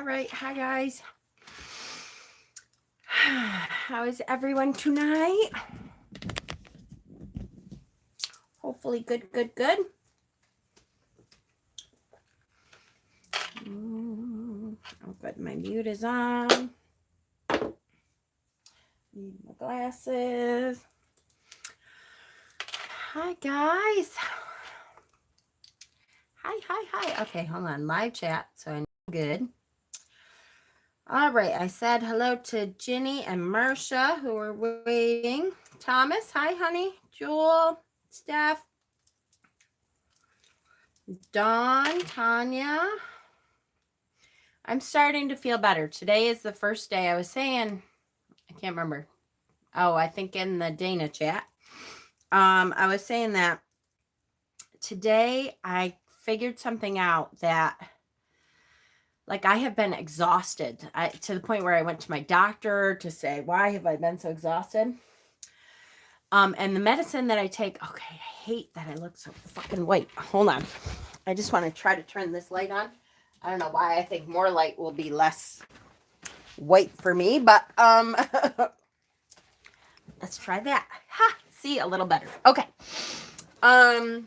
All right. Hi, guys. How is everyone tonight? Hopefully good. Oh, good. My mute is on. Need my glasses. Hi, guys. Hi. Okay, hold on. Live chat, so I know I'm good. All right. I said hello to Ginny and Marcia, who are waiting. Thomas, hi, honey. Jewel, Steph, Dawn, Tanya. I'm starting to feel better. Today is the first day. I was saying, I can't remember. Oh, I think in the Dana chat. I was saying that today I figured something out that, like, I have been exhausted to the point where I went to my doctor to say, why have I been so exhausted? And the medicine that I take, okay, I hate that I look so fucking white. Hold on. I just want to try to turn this light on. I don't know why. I think more light will be less white for me, but let's try that. Ha! See, a little better. Okay. The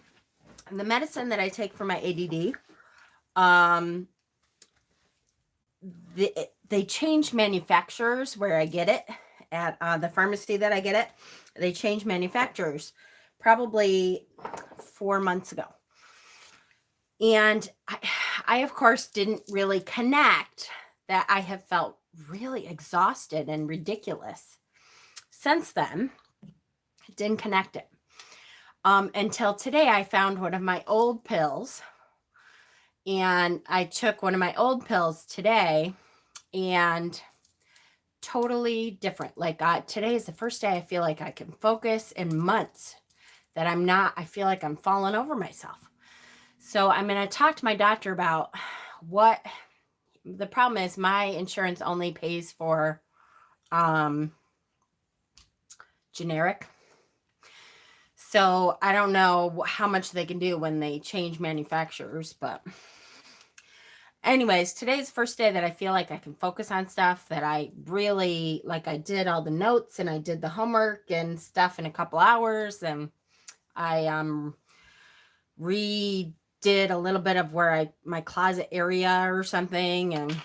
medicine that I take for my ADD, they changed manufacturers where I get it at the pharmacy that I get it. They changed manufacturers probably 4 months ago. And I of course, didn't really connect that I have felt really exhausted and ridiculous since then. Didn't connect it. Until today, I found one of my old pills. And I took one of my old pills today and totally different. Like today is the first day I feel like I can focus in months, that I feel like I'm falling over myself. So I'm going to talk to my doctor about what the problem is. My insurance only pays for generic. So I don't know how much they can do when they change manufacturers, but anyways, today's the first day that I feel like I can focus on stuff that I really, like, I did all the notes and I did the homework and stuff in a couple hours, and I redid a little bit of where my closet area or something, and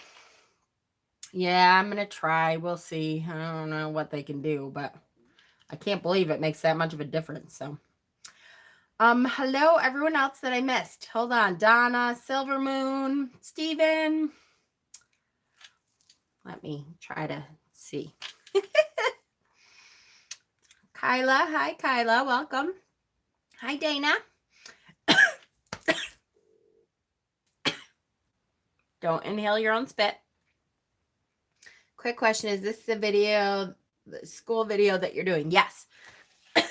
yeah, I'm gonna try. We'll see. I don't know what they can do, but I can't believe it makes that much of a difference. So hello everyone else that I missed. Hold on. Donna, Silver Moon, Steven. Let me try to see. Kyla. Hi, Kyla. Welcome. Hi, Dana. Don't inhale your own spit. Quick question. Is this the school video that you're doing? Yes.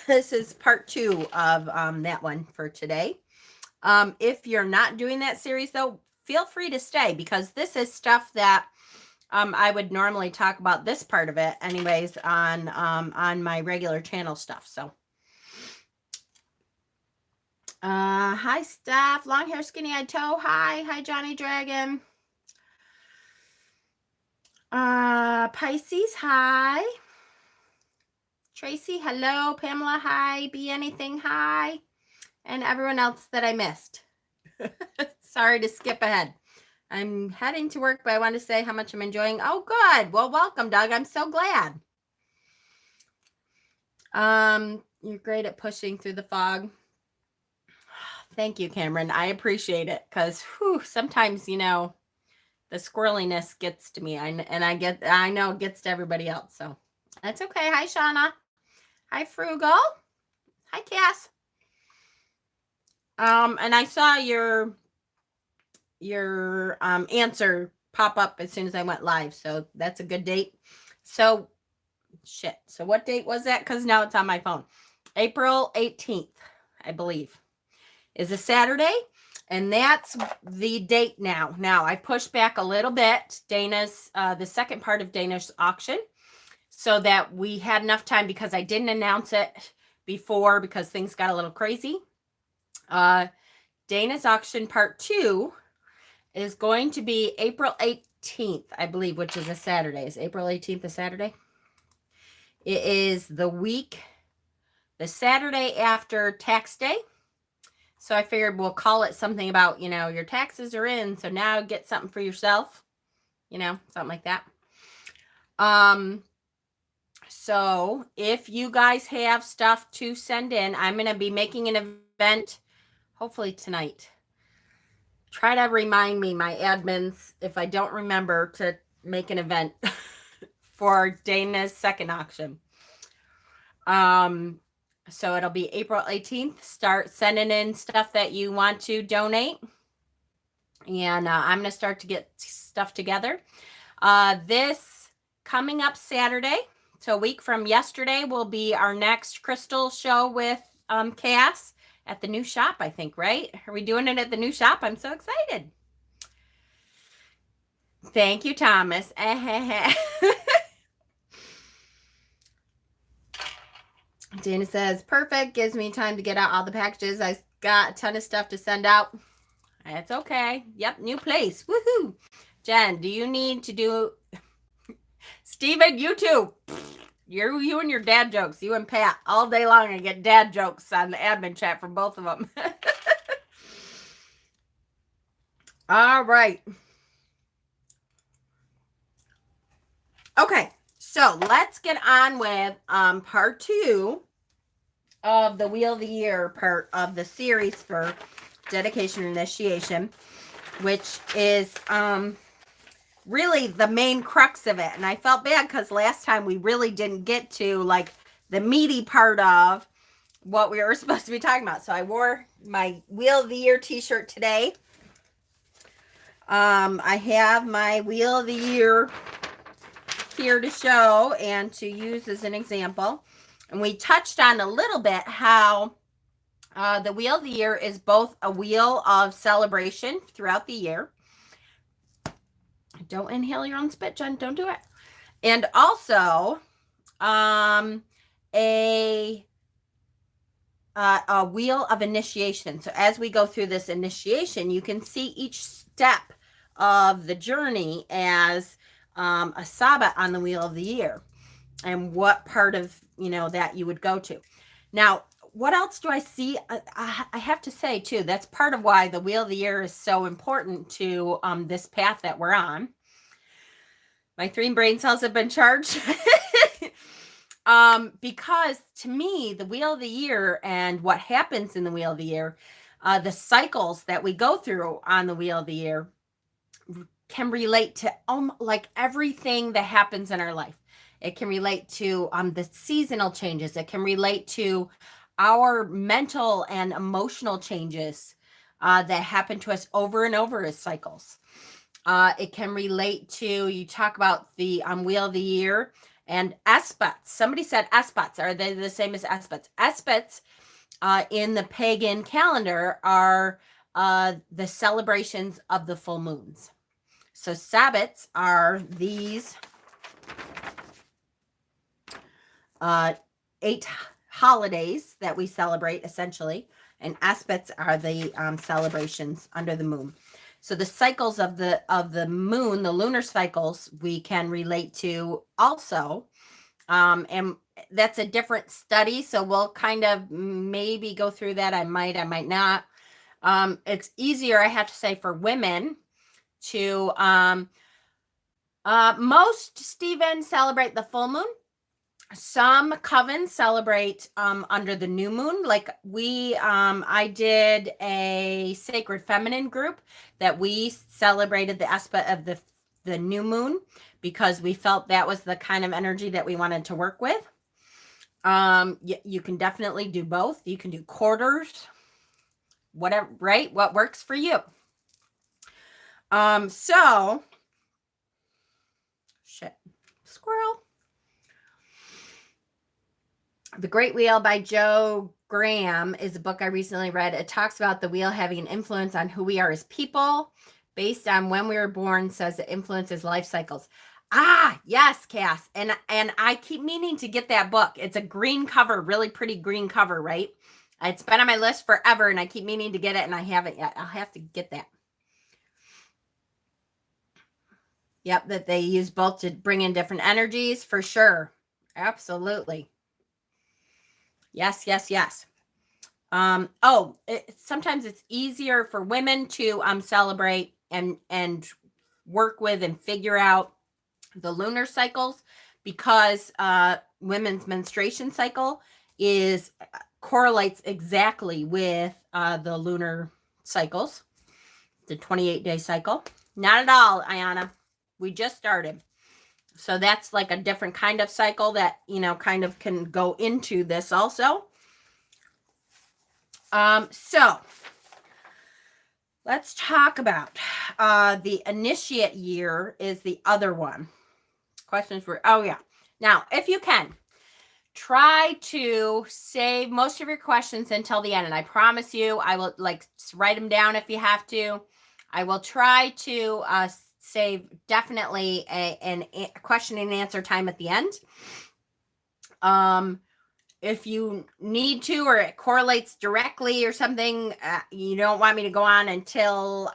This is part 2 of that one for today. If you're not doing that series, though, feel free to stay, because this is stuff that I would normally talk about, this part of it anyways, on my regular channel stuff. So hi, Steph. Long hair, skinny eyed toe. Hi, Johnny Dragon. Pisces, hi. Tracy, hello. Pamela, hi. Be Anything, hi. And everyone else that I missed. Sorry to skip ahead. I'm heading to work, but I want to say how much I'm enjoying. Oh, good. Well, welcome, Doug. I'm so glad. You're great at pushing through the fog. Thank you, Cameron. I appreciate it, because sometimes, the squirreliness gets to me, and I know it gets to everybody else. So that's okay. Hi, Shauna. Hi, Frugal. Hi, Cass. And I saw your answer pop up as soon as I went live. So that's a good date. So what date was that? Because now it's on my phone. April 18th, I believe, is a Saturday. And that's the date now. Now, I pushed back a little bit Dana's, the second part of Dana's auction, so that we had enough time, because I didn't announce it before because things got a little crazy. Dana's auction part 2 is going to be April 18th, I believe, which is a Saturday. Is April 18th a Saturday? It is the Saturday after tax day. So I figured we'll call it something about, your taxes are in, so now get something for yourself, something like that. So if you guys have stuff to send in, I'm going to be making an event, hopefully tonight. Try to remind me, my admins, if I don't remember, to make an event for Dana's second auction. So it'll be April 18th. Start sending in stuff that you want to donate. And I'm going to start to get stuff together. This coming up Saturday, so a week from yesterday, will be our next crystal show with Cass at the new shop, I think, right? Are we doing it at the new shop? I'm so excited. Thank you, Thomas. Dana says, perfect. Gives me time to get out all the packages. I got a ton of stuff to send out. That's okay. Yep, new place. Woohoo. Jen, do you need to do... Steven, you too. You and your dad jokes. You and Pat. All day long I get dad jokes on the admin chat from both of them. All right. Okay, so let's get on with part 2 of the Wheel of the Year part of the series for dedication and initiation, which is really the main crux of it. And I felt bad because last time we really didn't get to like the meaty part of what we were supposed to be talking about. So I wore my Wheel of the Year t-shirt today. I have my Wheel of the Year here to show and to use as an example. And we touched on a little bit how the Wheel of the Year is both a wheel of celebration throughout the year. Don't inhale your own spit, Jen. Don't do it. And also a wheel of initiation. So as we go through this initiation, you can see each step of the journey as a Sabbath on the Wheel of the Year and what part of, that you would go to. Now, what else do I see? I have to say, too, that's part of why the Wheel of the Year is so important to this path that we're on. My 3 brain cells have been charged. Because to me, the Wheel of the Year and what happens in the Wheel of the Year, the cycles that we go through on the Wheel of the Year can relate to like everything that happens in our life. It can relate to the seasonal changes. It can relate to our mental and emotional changes that happen to us over and over as cycles. It can relate to, you talk about the Wheel of the Year and Espats. Somebody said Espats. Are they the same as Espats? Espats in the pagan calendar are the celebrations of the full moons. So Sabbats are these 8 holidays that we celebrate, essentially, and Espats are the celebrations under the moon. So the cycles of the moon, the lunar cycles, we can relate to also, and that's a different study. So we'll kind of maybe go through that. I might not. It's easier, I have to say, for women to most Stephen celebrate the full moon. Some covens celebrate under the new moon. Like I did a Sacred Feminine group that we celebrated the aspect of the new moon because we felt that was the kind of energy that we wanted to work with. You can definitely do both. You can do quarters, whatever, right? What works for you. So shit, squirrel. The Great Wheel by Joe Graham is a book I recently read. It talks about the wheel having an influence on who we are as people based on when we were born, says it influences life cycles. Ah, yes, Cass. And I keep meaning to get that book. It's a green cover, really pretty green cover, right? It's been on my list forever and I keep meaning to get it and I haven't yet. I'll have to get that. Yep, that they use both to bring in different energies for sure. Absolutely. Yes, yes, yes. Sometimes it's easier for women to celebrate and work with and figure out the lunar cycles because women's menstruation cycle is correlates exactly with the lunar cycles, the 28-day cycle. Not at all, Ayana. We just started. So that's like a different kind of cycle that, kind of can go into this also. So let's talk about the initiate year is the other one. Questions for, oh yeah. Now, if you can, try to save most of your questions until the end. And I promise you, I will write them down if you have to. I will try to save definitely a question and answer time at the end. If you need to, or it correlates directly or something, you don't want me to go on until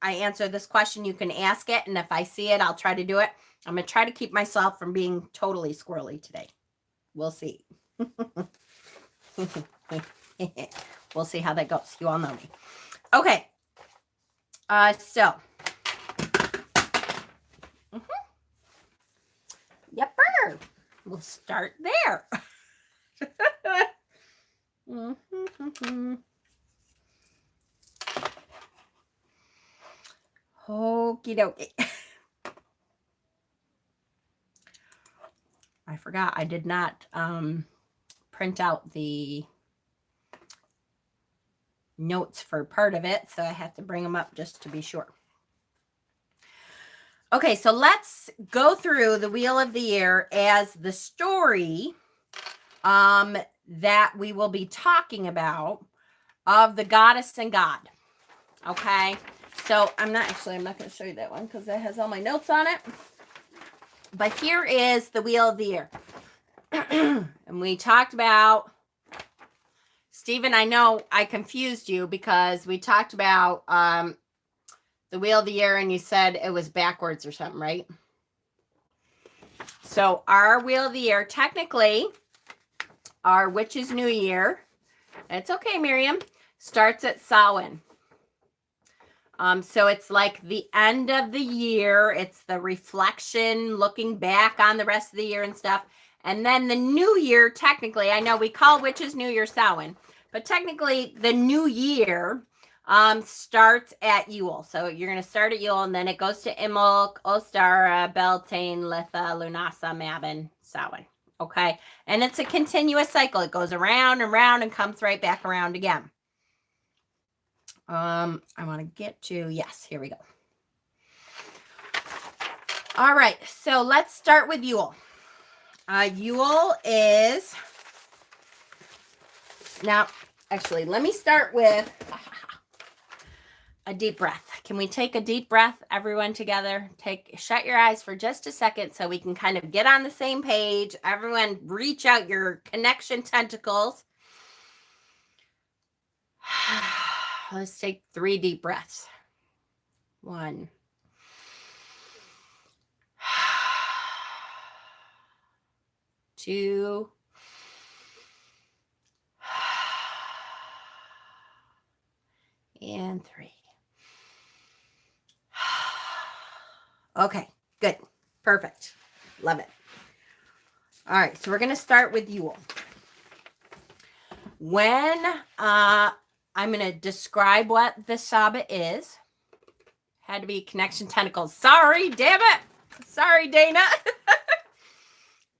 I answer this question, you can ask it. And if I see it, I'll try to do it. I'm going to try to keep myself from being totally squirrely today. We'll see. We'll see how that goes. You all know me. Okay. Yepper. We'll start there. Okie dokie. I forgot I did not print out the notes for part of it, so I have to bring them up just to be sure. Okay, so let's go through the Wheel of the Year as the story that we will be talking about of the goddess and god. Okay, so I'm not going to show you that one because that has all my notes on it. But here is the Wheel of the Year. And we talked about, Stephen, I know I confused you because we talked about the Wheel of the Year and you said it was backwards or something, right? So our Wheel of the Year, technically, our Witch's New Year, it's okay, Miriam, starts at Samhain. So it's like the end of the year. It's the reflection, looking back on the rest of the year and stuff. And then the new year, technically, I know we call Witch's New Year Samhain, but technically the new year starts at Yule. So you're going to start at Yule, and then it goes to Imbolc, Ostara, Beltane, Litha, Lunasa, Mabon, Samhain. Okay. And it's a continuous cycle. It goes around and around and comes right back around again. I want to get to, yes, here we go. All right, so let's start with Yule. Yule is, now, actually, let me start with a deep breath. Can we take a deep breath, everyone together? Shut your eyes for just a second so we can kind of get on the same page. Everyone, reach out your connection tentacles. Let's take 3 deep breaths. 1. 2. And 3. Okay, good. Perfect. Love it. All right, so we're going to start with Yule. When I'm going to describe what the Sabbat is. Had to be connection tentacles. Sorry, damn it. Sorry, Dana.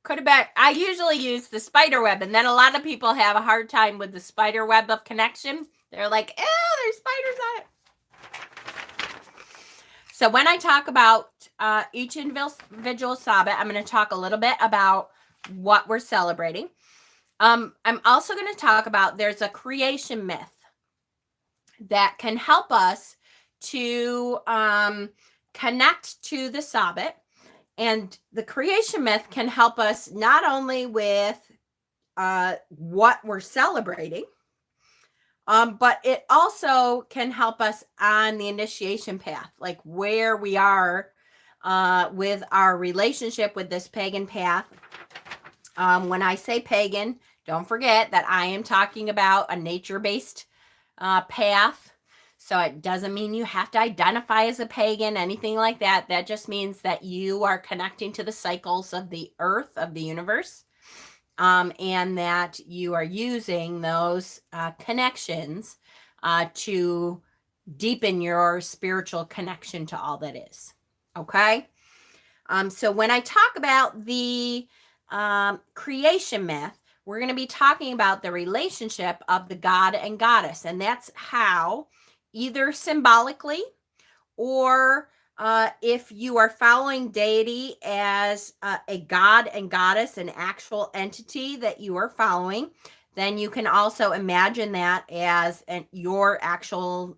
Could have been. I usually use the spider web, and then a lot of people have a hard time with the spider web of connection. They're like, ew, there's spiders on it. So when I talk about each individual Sabbat, I'm going to talk a little bit about what we're celebrating. I'm also going to talk about, there's a creation myth that can help us to connect to the Sabbat. And the creation myth can help us not only with what we're celebrating, but it also can help us on the initiation path, like where we are with our relationship with this pagan path. When I say pagan, don't forget that I am talking about a nature-based path. So it doesn't mean you have to identify as a pagan, anything like that. That just means that you are connecting to the cycles of the earth, of the universe, and that you are using those connections to deepen your spiritual connection to all that is. Okay? So when I talk about the creation myth, we're going to be talking about the relationship of the god and goddess. And that's how, either symbolically or if you are following deity as a god and goddess, an actual entity that you are following, then you can also imagine that as your actual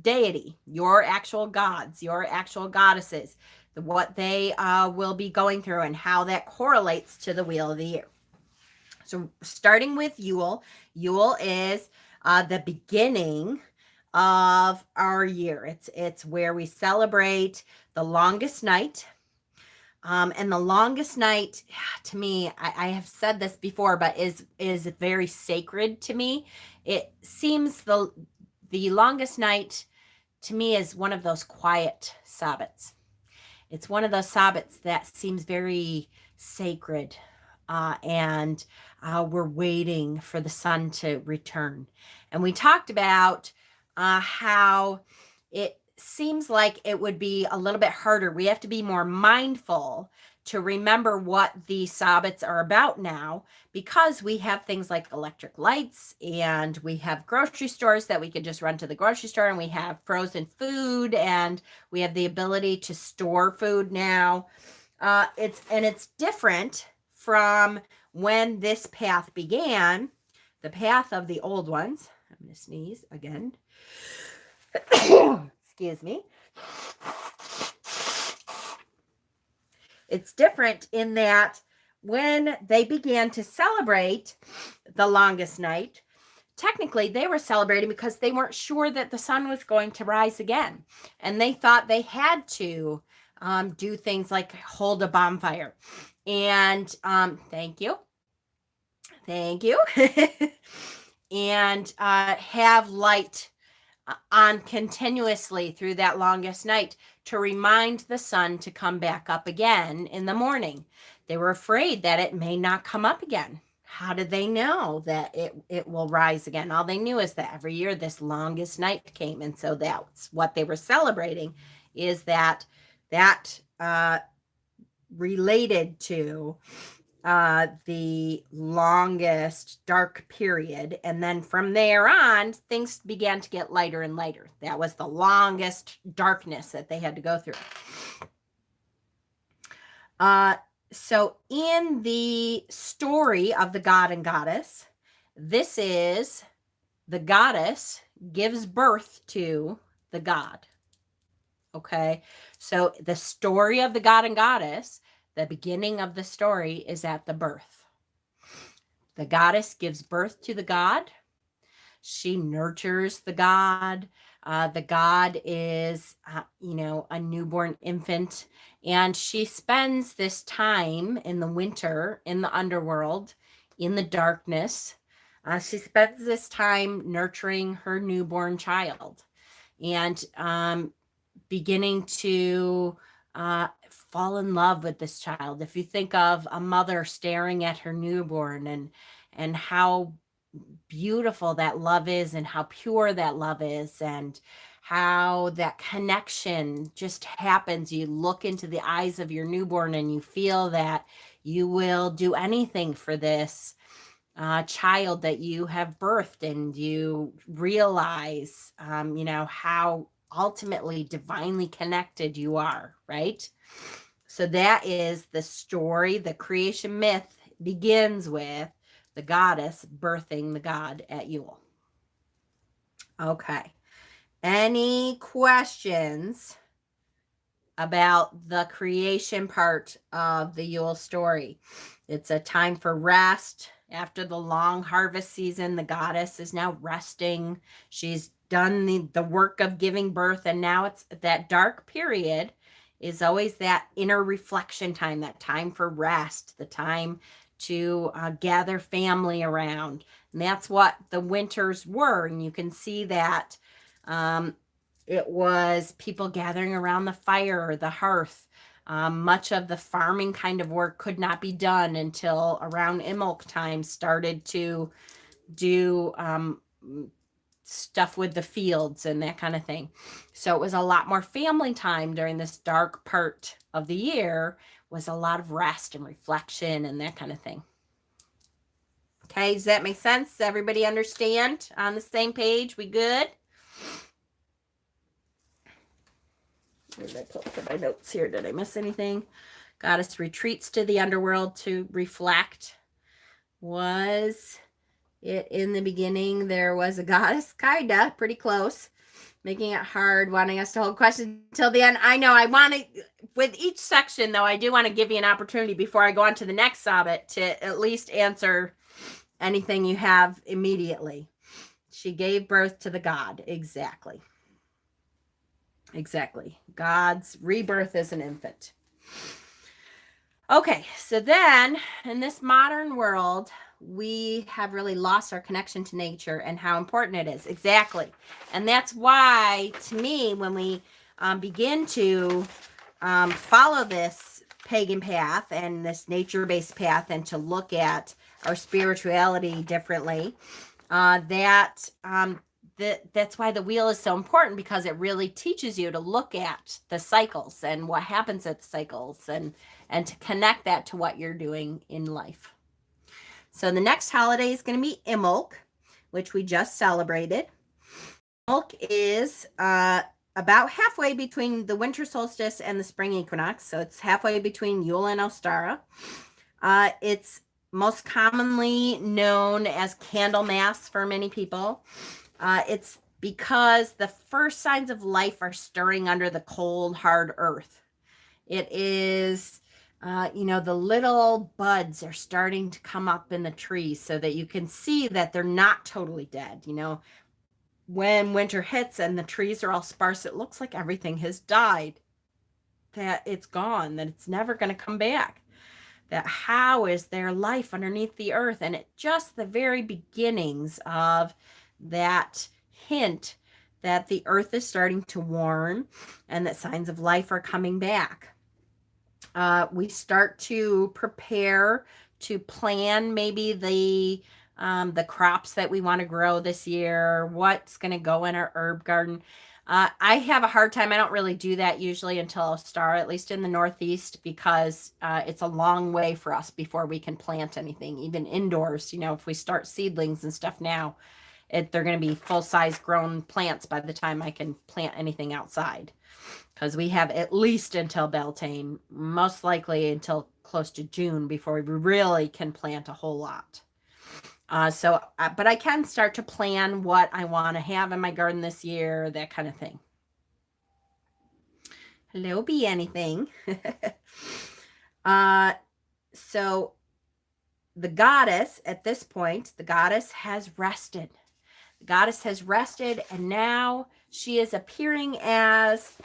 deity, your actual gods, your actual goddesses, what they will be going through and how that correlates to the wheel of the year. So starting with Yule, Yule is the beginning of our year. It's where we celebrate the longest night. And the longest night, to me, I have said this before, but is very sacred to me. It seems the longest night to me is one of those quiet Sabbats. It's one of those Sabbats that seems very sacred, and we're waiting for the sun to return. And we talked about how it seems like it would be a little bit harder. We have to be more mindful to remember what the Sabbats are about now, because we have things like electric lights, and we have grocery stores that we could just run to the grocery store, and we have frozen food, and we have the ability to store food now. It's different from when this path began, the path of the old ones. I'm going to sneeze again. Excuse me. It's different in that when they began to celebrate the longest night, technically they were celebrating because they weren't sure that the sun was going to rise again. And they thought they had to do things like hold a bonfire. And thank you. And have light on continuously through that longest night to remind the sun to come back up again in the morning. They were afraid that it may not come up again. How did they know that it will rise again? All they knew is that every year this longest night came. And so that's what they were celebrating, is that related to the longest dark period. And then from there on, things began to get lighter and lighter. That was the longest darkness that they had to go through. So in the story of the god and goddess, this is the goddess gives birth to the god. Okay, so the story of the god and goddess, the beginning of the story is at the birth. The goddess gives birth to the god. She nurtures the god. The god is, a newborn infant. And she spends this time in the winter, in the underworld, in the darkness. She spends this time nurturing her newborn child and beginning to fall in love with this child. If you think of a mother staring at her newborn and how beautiful that love is and how pure that love is and how that connection just happens. You look into the eyes of your newborn and you feel that you will do anything for this child that you have birthed, and you realize, how ultimately divinely connected you are, right? So that is the story. The creation myth begins with the goddess birthing the god at Yule. Okay. Any questions about the creation part of the Yule story? It's a time for rest. After the long harvest season, the goddess is now resting. She's done the work of giving birth, and now it's that dark period is always that inner reflection time, that time for rest, the time to gather family around. And that's what the winters were. And you can see that it was people gathering around the fire or the hearth. Much of the farming kind of work could not be done until around Imbolc time started to do stuff with the fields and that kind of thing. So it was a lot more family time during this dark part of the year, was a lot of rest and reflection and that kind of thing. Okay, does that make sense? Does everybody understand? On the same page? We good? Where did I put for my notes here? Did I miss anything? Goddess retreats to the underworld to reflect. Was it in the beginning? There was a goddess, kinda, pretty close, making it hard, wanting us to hold questions until the end. I know. I want to, with each section, though, I do want to give you an opportunity before I go on to the next Sabbath to at least answer anything you have immediately. She gave birth to the God. Exactly. Exactly. God's rebirth as an infant. Okay, so then in this modern world, we have really lost our connection to nature and how important it is. Exactly. And that's why, to me, when we begin to follow this pagan path and this nature-based path and to look at our spirituality differently, that's why the wheel is so important, because it really teaches you to look at the cycles and what happens at the cycles and to connect that to what you're doing in life. So the next holiday is going to be Imbolc, which we just celebrated. Imbolc is about halfway between the winter solstice and the spring equinox. So it's halfway between Yule and Ostara. It's most commonly known as Candlemas for many people. It's because the first signs of life are stirring under the cold, hard earth. It is, the little buds are starting to come up in the trees so that you can see that they're not totally dead. When winter hits and the trees are all sparse, it looks like everything has died, that it's gone, that it's never going to come back. That how is there life underneath the earth? And at just the very beginnings of that hint that the earth is starting to warm and that signs of life are coming back. We start to prepare to plan maybe the crops that we want to grow this year, what's going to go in our herb garden. I have a hard time. I don't really do that usually until Ostara, at least in the Northeast, because it's a long way for us before we can plant anything, even indoors. If we start seedlings and stuff now, they're going to be full-size grown plants by the time I can plant anything outside, because we have at least until Beltane, most likely until close to June, before we really can plant a whole lot. But I can start to plan what I want to have in my garden this year, that kind of thing. Hello, be anything. So the goddess, at this point, the goddess has rested. The goddess has rested, and now she is appearing as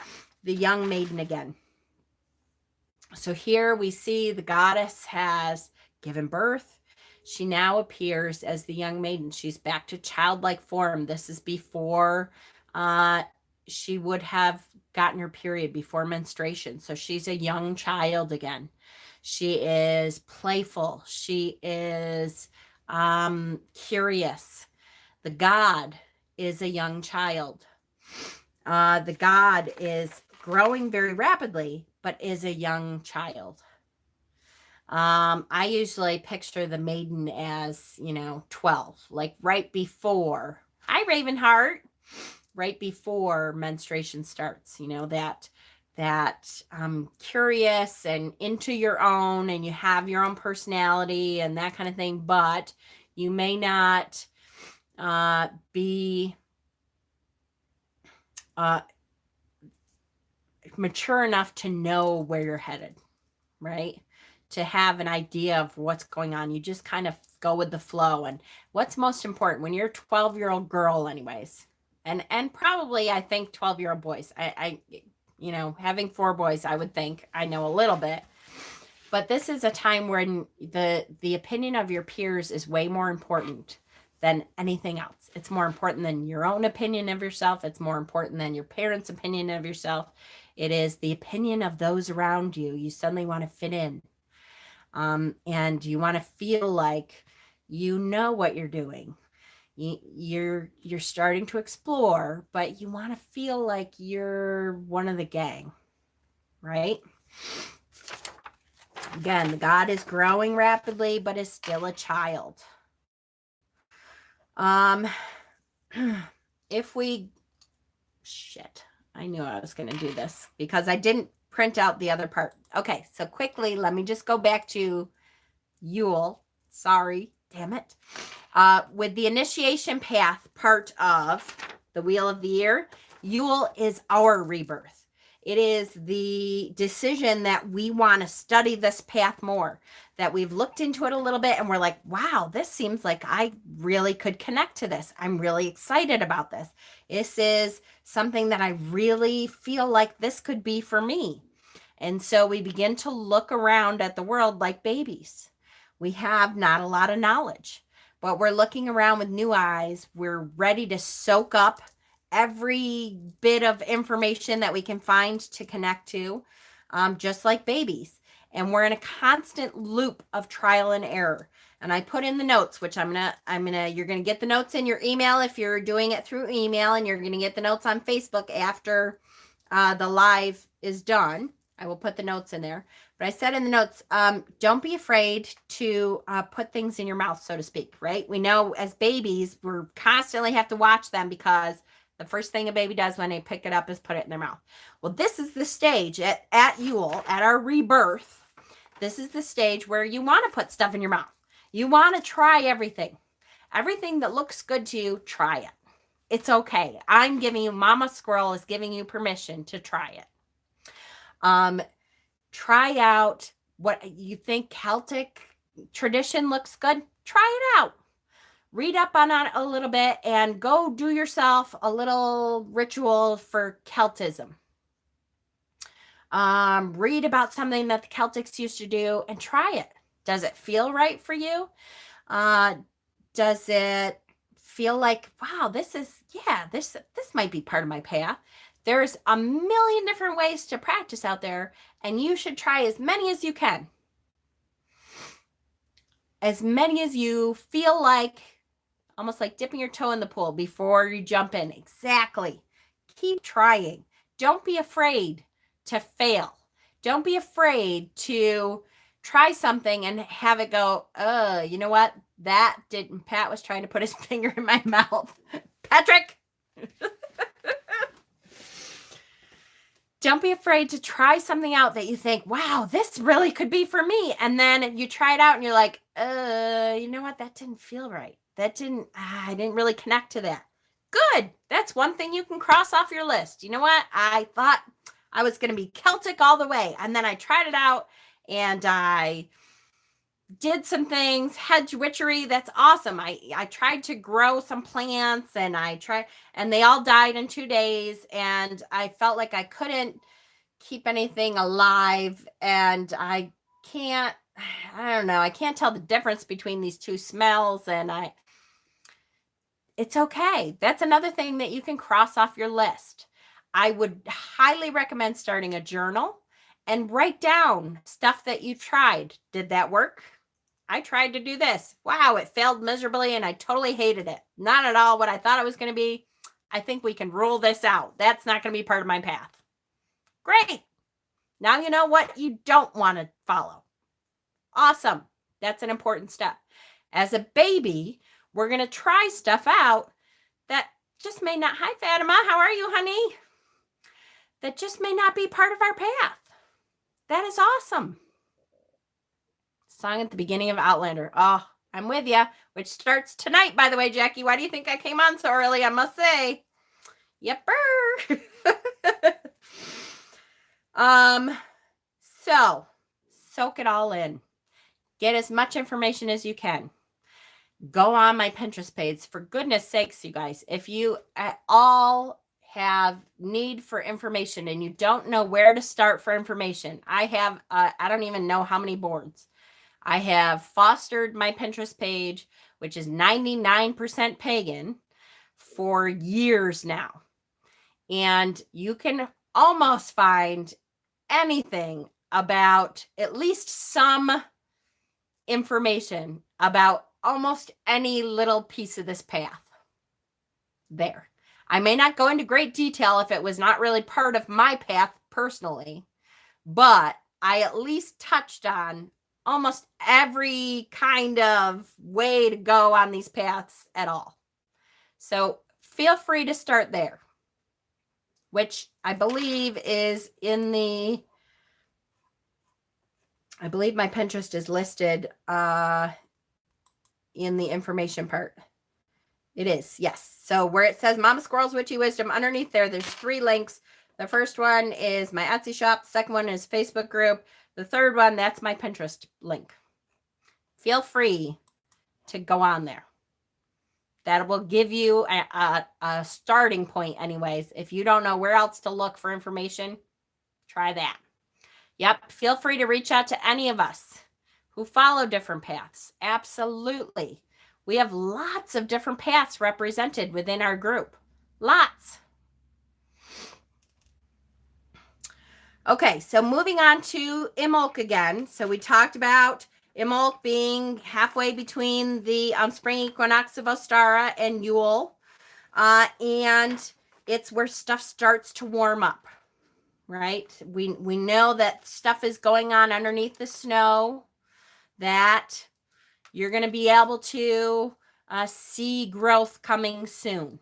the young maiden again. So here we see the goddess has given birth. She now appears as the young maiden. She's back to childlike form. This is before she would have gotten her period, before menstruation. So she's a young child again. She is playful. She is curious. The god is a young child. The god is growing very rapidly, but is a young child. I usually picture the maiden as, 12, like right before, hi Ravenheart, right before menstruation starts, that curious and into your own, and you have your own personality and that kind of thing, but you may not be mature enough to know where you're headed, right? To have an idea of what's going on. You just kind of go with the flow. And what's most important when you're a 12-year-old girl anyways, and probably I think 12-year-old boys, You know, having 4 boys, I would think I know a little bit. But this is a time when the opinion of your peers is way more important than anything else. It's more important than your own opinion of yourself. It's more important than your parents' opinion of yourself. It is the opinion of those around you. You suddenly want to fit in. And you want to feel like you know what you're doing. You're starting to explore, but you want to feel like you're one of the gang, right? Again, God is growing rapidly, but is still a child. If we, shit, I knew I was going to do this because I didn't print out the other part. Okay, so quickly, let me just go back to Yule. Sorry, damn it. With the initiation path part of the Wheel of the Year, Yule is our rebirth. It is the decision that we want to study this path more, that we've looked into it a little bit and we're like, wow, this seems like I really could connect to this. I'm really excited about this. This is something that I really feel like this could be for me. And so we begin to look around at the world like babies. We have not a lot of knowledge, but we're looking around with new eyes. We're ready to soak up every bit of information that we can find to connect to, just like babies. And we're in a constant loop of trial and error. And I put in the notes, which you're gonna get the notes in your email if you're doing it through email, and you're gonna get the notes on Facebook after the live is done. I will put the notes in there. But I said in the notes, don't be afraid to put things in your mouth, so to speak, right? We know as babies, we're constantly have to watch them because the first thing a baby does when they pick it up is put it in their mouth. Well, this is the stage at Yule, at our rebirth. This is the stage where you want to put stuff in your mouth. You want to try everything. Everything that looks good to you, try it. It's okay. I'm giving you, Mama Squirrel is giving you permission to try it. Try out what you think Celtic tradition looks good. Try it out. Read up on it a little bit and go do yourself a little ritual for Celtism. Read about something that the Celtics used to do and try it. Does it feel right for you? Does it feel like, wow, this might be part of my path? There's a million different ways to practice out there, and you should try as many as you can. As many as you feel like, almost like dipping your toe in the pool before you jump in. Exactly. Keep trying. Don't be afraid to fail. Don't be afraid to try something and have it go, you know what? That didn't, Pat was trying to put his finger in my mouth. Patrick! Don't be afraid to try something out that you think, wow, this really could be for me. And then you try it out and you're like, you know what? That didn't feel right. I didn't really connect to that. Good. That's one thing you can cross off your list. You know what? I thought I was going to be Celtic all the way. And then I tried it out and I did some things, hedge witchery. That's awesome. I tried to grow some plants and and they all died in 2 days. And I felt like I couldn't keep anything alive. And I don't know. I can't tell the difference between these two smells. And it's okay. That's another thing that you can cross off your list. I would highly recommend starting a journal and write down stuff that you tried. Did that work? I tried to do this. Wow, it failed miserably and I totally hated it. Not at all what I thought it was going to be. I think we can rule this out. That's not going to be part of my path. Great. Now you know what you don't want to follow. Awesome. That's an important step. As a baby, we're going to try stuff out that just may not, hi Fatima, how are you, honey? That just may not be part of our path. That is awesome. Song at the beginning of Outlander. Oh, I'm with you, which starts tonight, by the way, Jackie. Why do you think I came on so early? I must say. Yepper. So soak it all in. Get as much information as you can. Go on my Pinterest page. For goodness sakes, you guys, if you at all have need for information and you don't know where to start for information, I have, I don't even know how many boards. I have fostered my Pinterest page, which is 99% pagan, for years now. And you can almost find anything about at least some information about almost any little piece of this path there. I may not go into great detail if it was not really part of my path personally, but I at least touched on almost every kind of way to go on these paths at all. So feel free to start there, which I believe is in the, I believe my Pinterest is listed in the information part. It is, yes. So where it says Mama Squirrel's Witchy Wisdom, underneath there's 3 links. The first one is my Etsy shop. The second one is Facebook group. The third one, that's my Pinterest link. Feel free to go on there. That will give you a starting point anyways. If you don't know where else to look for information, try that. Yep, feel free to reach out to any of us who follow different paths. Absolutely. We have lots of different paths represented within our group. Lots. Okay, so moving on to Imbolc again. So we talked about Imbolc being halfway between the spring equinox of Ostara and Yule. And it's where stuff starts to warm up, right? We know that stuff is going on underneath the snow, that you're going to be able to see growth coming soon.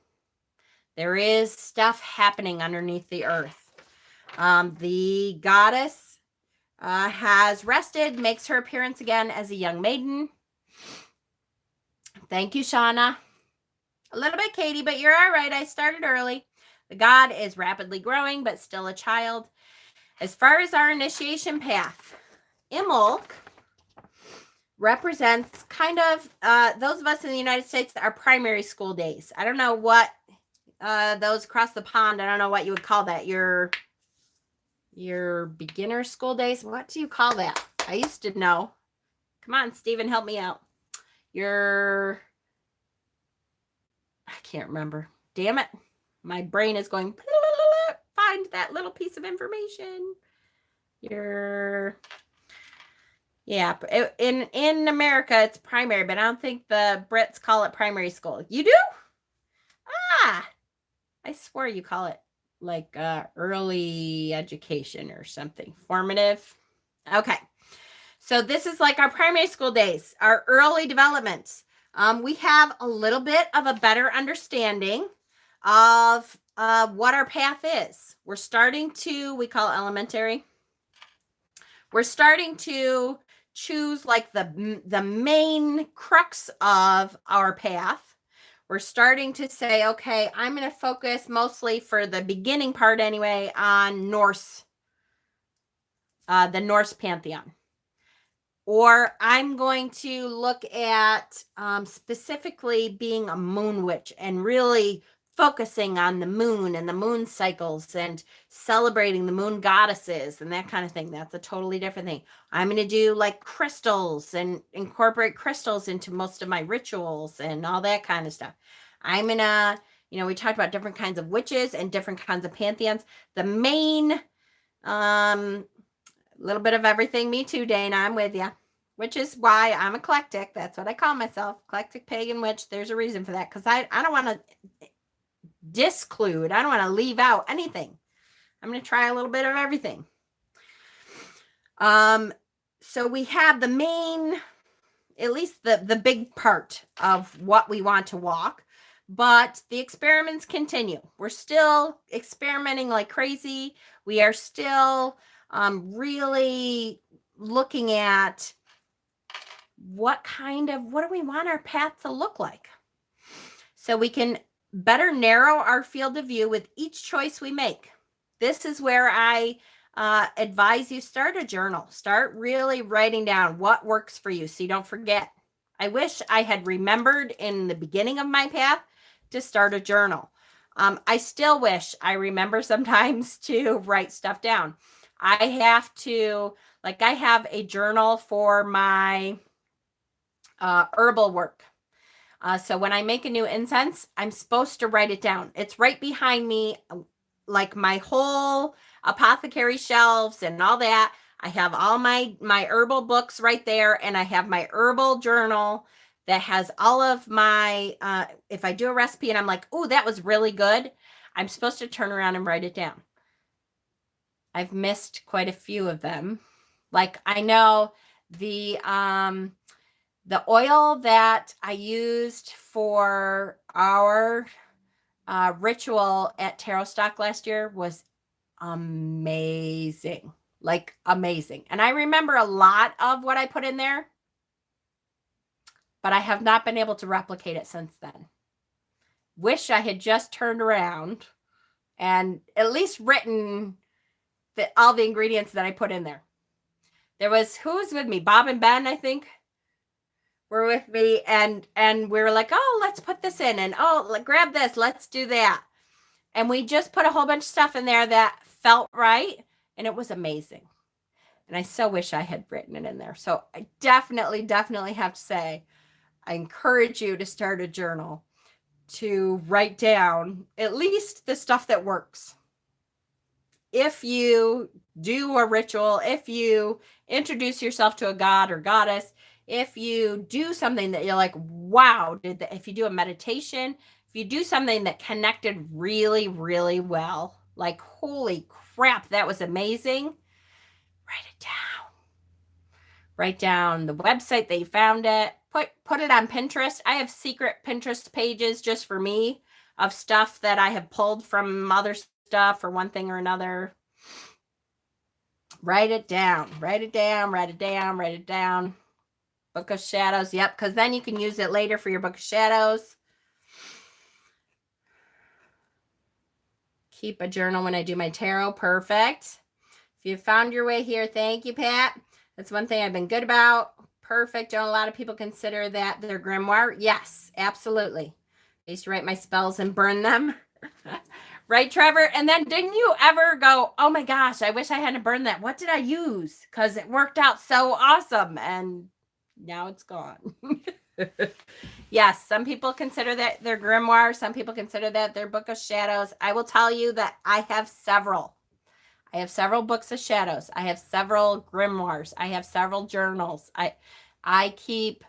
There is stuff happening underneath the earth. The goddess has rested, makes her appearance again as a young maiden. Thank you, Shauna. A little bit, Katie, but you're all right. I started early. The god is rapidly growing, but still a child. As far as our initiation path, Imbolc represents kind of those of us in the United States, our primary school days. I don't know what those across the pond, I don't know what you would call that. Your beginner school days. What do you call that? I used to know. Come on, Stephen, help me out. I can't remember. Damn it. My brain is going, find that little piece of information. Yeah, in America, it's primary, but I don't think the Brits call it primary school. You do? I swear you call it like early education or something. Formative. Okay. So this is like our primary school days, our early development. We have a little bit of a better understanding of what our path is. We're starting to, we call it elementary. We're starting to choose like the main crux of our path. We're starting to say, okay, I'm going to focus mostly for the beginning part anyway on Norse, the Norse pantheon. Or I'm going to look at specifically being a moon witch and really focusing on the moon and the moon cycles and celebrating the moon goddesses and that kind of thing. That's a totally different thing. I'm going to do like crystals and incorporate crystals into most of my rituals and all that kind of stuff. I'm going to, we talked about different kinds of witches and different kinds of pantheons. The main, little bit of everything. Me too, Dana. I'm with you. Which is why I'm eclectic. That's what I call myself. Eclectic pagan witch. There's a reason for that. Because I don't want to disclude. I don't want to leave out anything. I'm going to try a little bit of everything. So we have the main, at least the big part of what we want to walk. But the experiments continue. We're still experimenting like crazy. We are still really looking at what do we want our path to look like? So we can better narrow our field of view with each choice we make. This is where I advise you start a journal. Start really writing down what works for you so you don't forget. I wish I had remembered in the beginning of my path to start a journal. I still wish I remember sometimes to write stuff down. I have to, like, I have a journal for my herbal work. So when I make a new incense, I'm supposed to write it down. It's right behind me, like my whole apothecary shelves and all that. I have all my herbal books right there, and I have my herbal journal that has all of my, if I do a recipe and I'm like, oh, that was really good, I'm supposed to turn around and write it down. I've missed quite a few of them. Like, I know the oil that I used for our ritual at Tarot Stock last year was amazing. Like, amazing. And I remember a lot of what I put in there, but I have not been able to replicate it since then. Wish I had just turned around and at least written all the ingredients that I put in there. There was, who was with me? Bob and Ben, I think, were with me, and we were like, oh, let's put this in, and oh, grab this, let's do that. And we just put a whole bunch of stuff in there that felt right, and it was amazing. And I so wish I had written it in there. So I definitely have to say, I encourage you to start a journal, to write down at least the stuff that works. If you do a ritual, if you introduce yourself to a god or goddess, if you do something that you're like, wow, if you do a meditation, if you do something that connected really, really well, like, holy crap, that was amazing, write it down. Write down the website that you found it. Put it on Pinterest. I have secret Pinterest pages just for me of stuff that I have pulled from other stuff for one thing or another. Write it down. Write it down. Write it down. Write it down. Book of Shadows. Yep, because then you can use it later for your Book of Shadows. Keep a journal when I do my tarot. Perfect. If you found your way here, thank you, Pat. That's one thing I've been good about. Perfect. Don't a lot of people consider that their grimoire? Yes, absolutely. I used to write my spells and burn them. Right, Trevor? And then didn't you ever go, oh my gosh, I wish I hadn't burned that. What did I use? Because it worked out so awesome. And now it's gone. Yes, some people consider that their grimoire. Some people consider that their Book of Shadows. I will tell you that I have several. I have several books of shadows. I have several grimoires. I have several journals. I keep,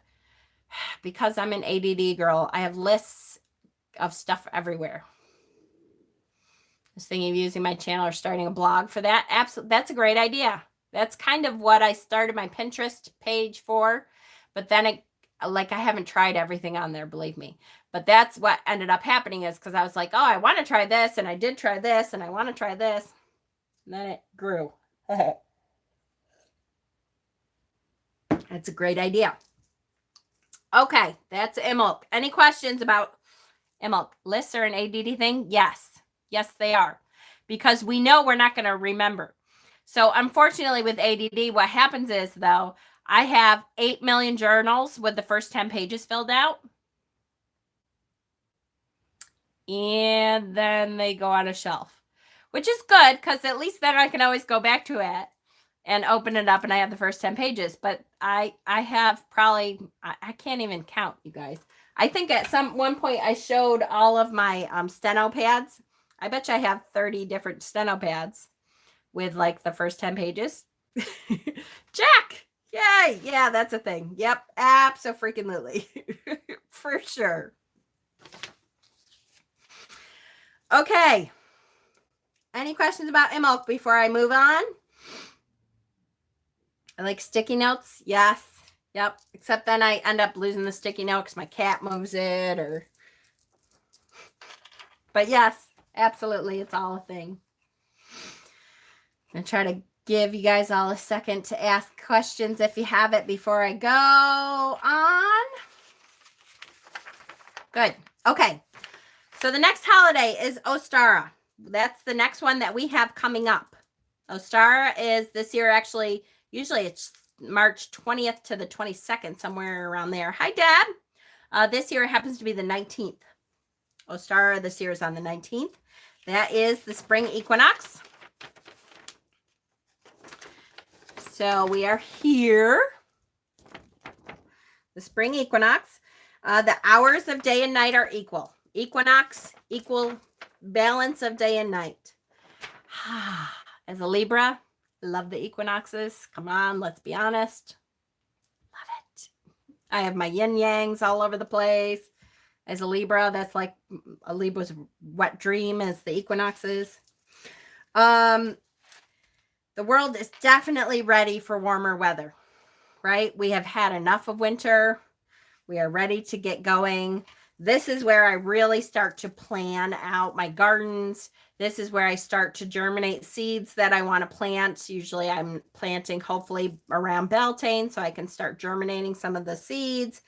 because I'm an ADD girl, I have lists of stuff everywhere. I was thinking of using my channel or starting a blog for that. Absolutely, that's a great idea. That's kind of what I started my Pinterest page for, but then I haven't tried everything on there, believe me. But that's what ended up happening, is because I was like, oh, I want to try this, and I did try this, and I want to try this. And then it grew. That's a great idea. Okay, that's Imbolc. Any questions about Imbolc? Lists are an ADD thing? Yes. Yes, they are. Because we know we're not going to remember. So unfortunately with ADD, what happens is, though, I have 8 million journals with the first 10 pages filled out. And then they go on a shelf. Which is good, because at least then I can always go back to it and open it up, and I have the first 10 pages. But I have probably, I can't even count, you guys. I think at one point I showed all of my steno pads. I bet you I have 30 different steno pads with like the first 10 pages. Jack! Yay! Yeah, that's a thing. Yep, abso-freaking-lutely. For sure. Okay. Any questions about Imbolc before I move on? I like sticky notes. Yes. Yep. Except then I end up losing the sticky note because my cat moves it, or. But yes, absolutely. It's all a thing. I'm going to try to give you guys all a second to ask questions if you have it before I go on. Good. Okay. So the next holiday is Ostara. That's the next one that we have coming up. Ostara is this year, actually, usually it's March 20th to the 22nd, somewhere around there. Hi, Dad. This year it happens to be the 19th. Ostara this year is on the 19th. That is the spring equinox. So we are here. The spring equinox. The hours of day and night are equal. Equinox, equal balance of day and night. As a Libra, love the equinoxes. Come on, let's be honest. Love it. I have my yin yangs all over the place. As a Libra, that's like a Libra's wet dream is the equinoxes. The world is definitely ready for warmer weather, right? We have had enough of winter. We are ready to get going. This is where I really start to plan out my gardens. This is where I start to germinate seeds that I want to plant. Usually I'm planting hopefully around Beltane so I can start germinating some of the seeds.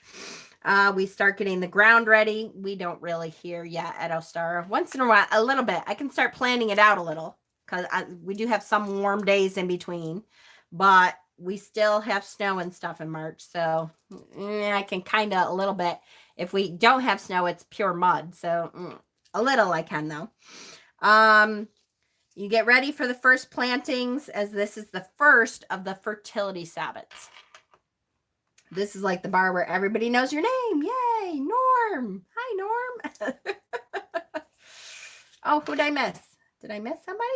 We start getting the ground ready. We don't really here yet at Ostara. Once in a while, a little bit. I can start planning it out a little because we do have some warm days in between, but we still have snow and stuff in March. So I can kind of a little bit. If we don't have snow, it's pure mud. So a little I can though. You get ready for the first plantings as this is the first of the fertility Sabbats. This is like the bar where everybody knows your name. Yay, Norm. Hi, Norm. Oh, who'd I miss? Did I miss somebody?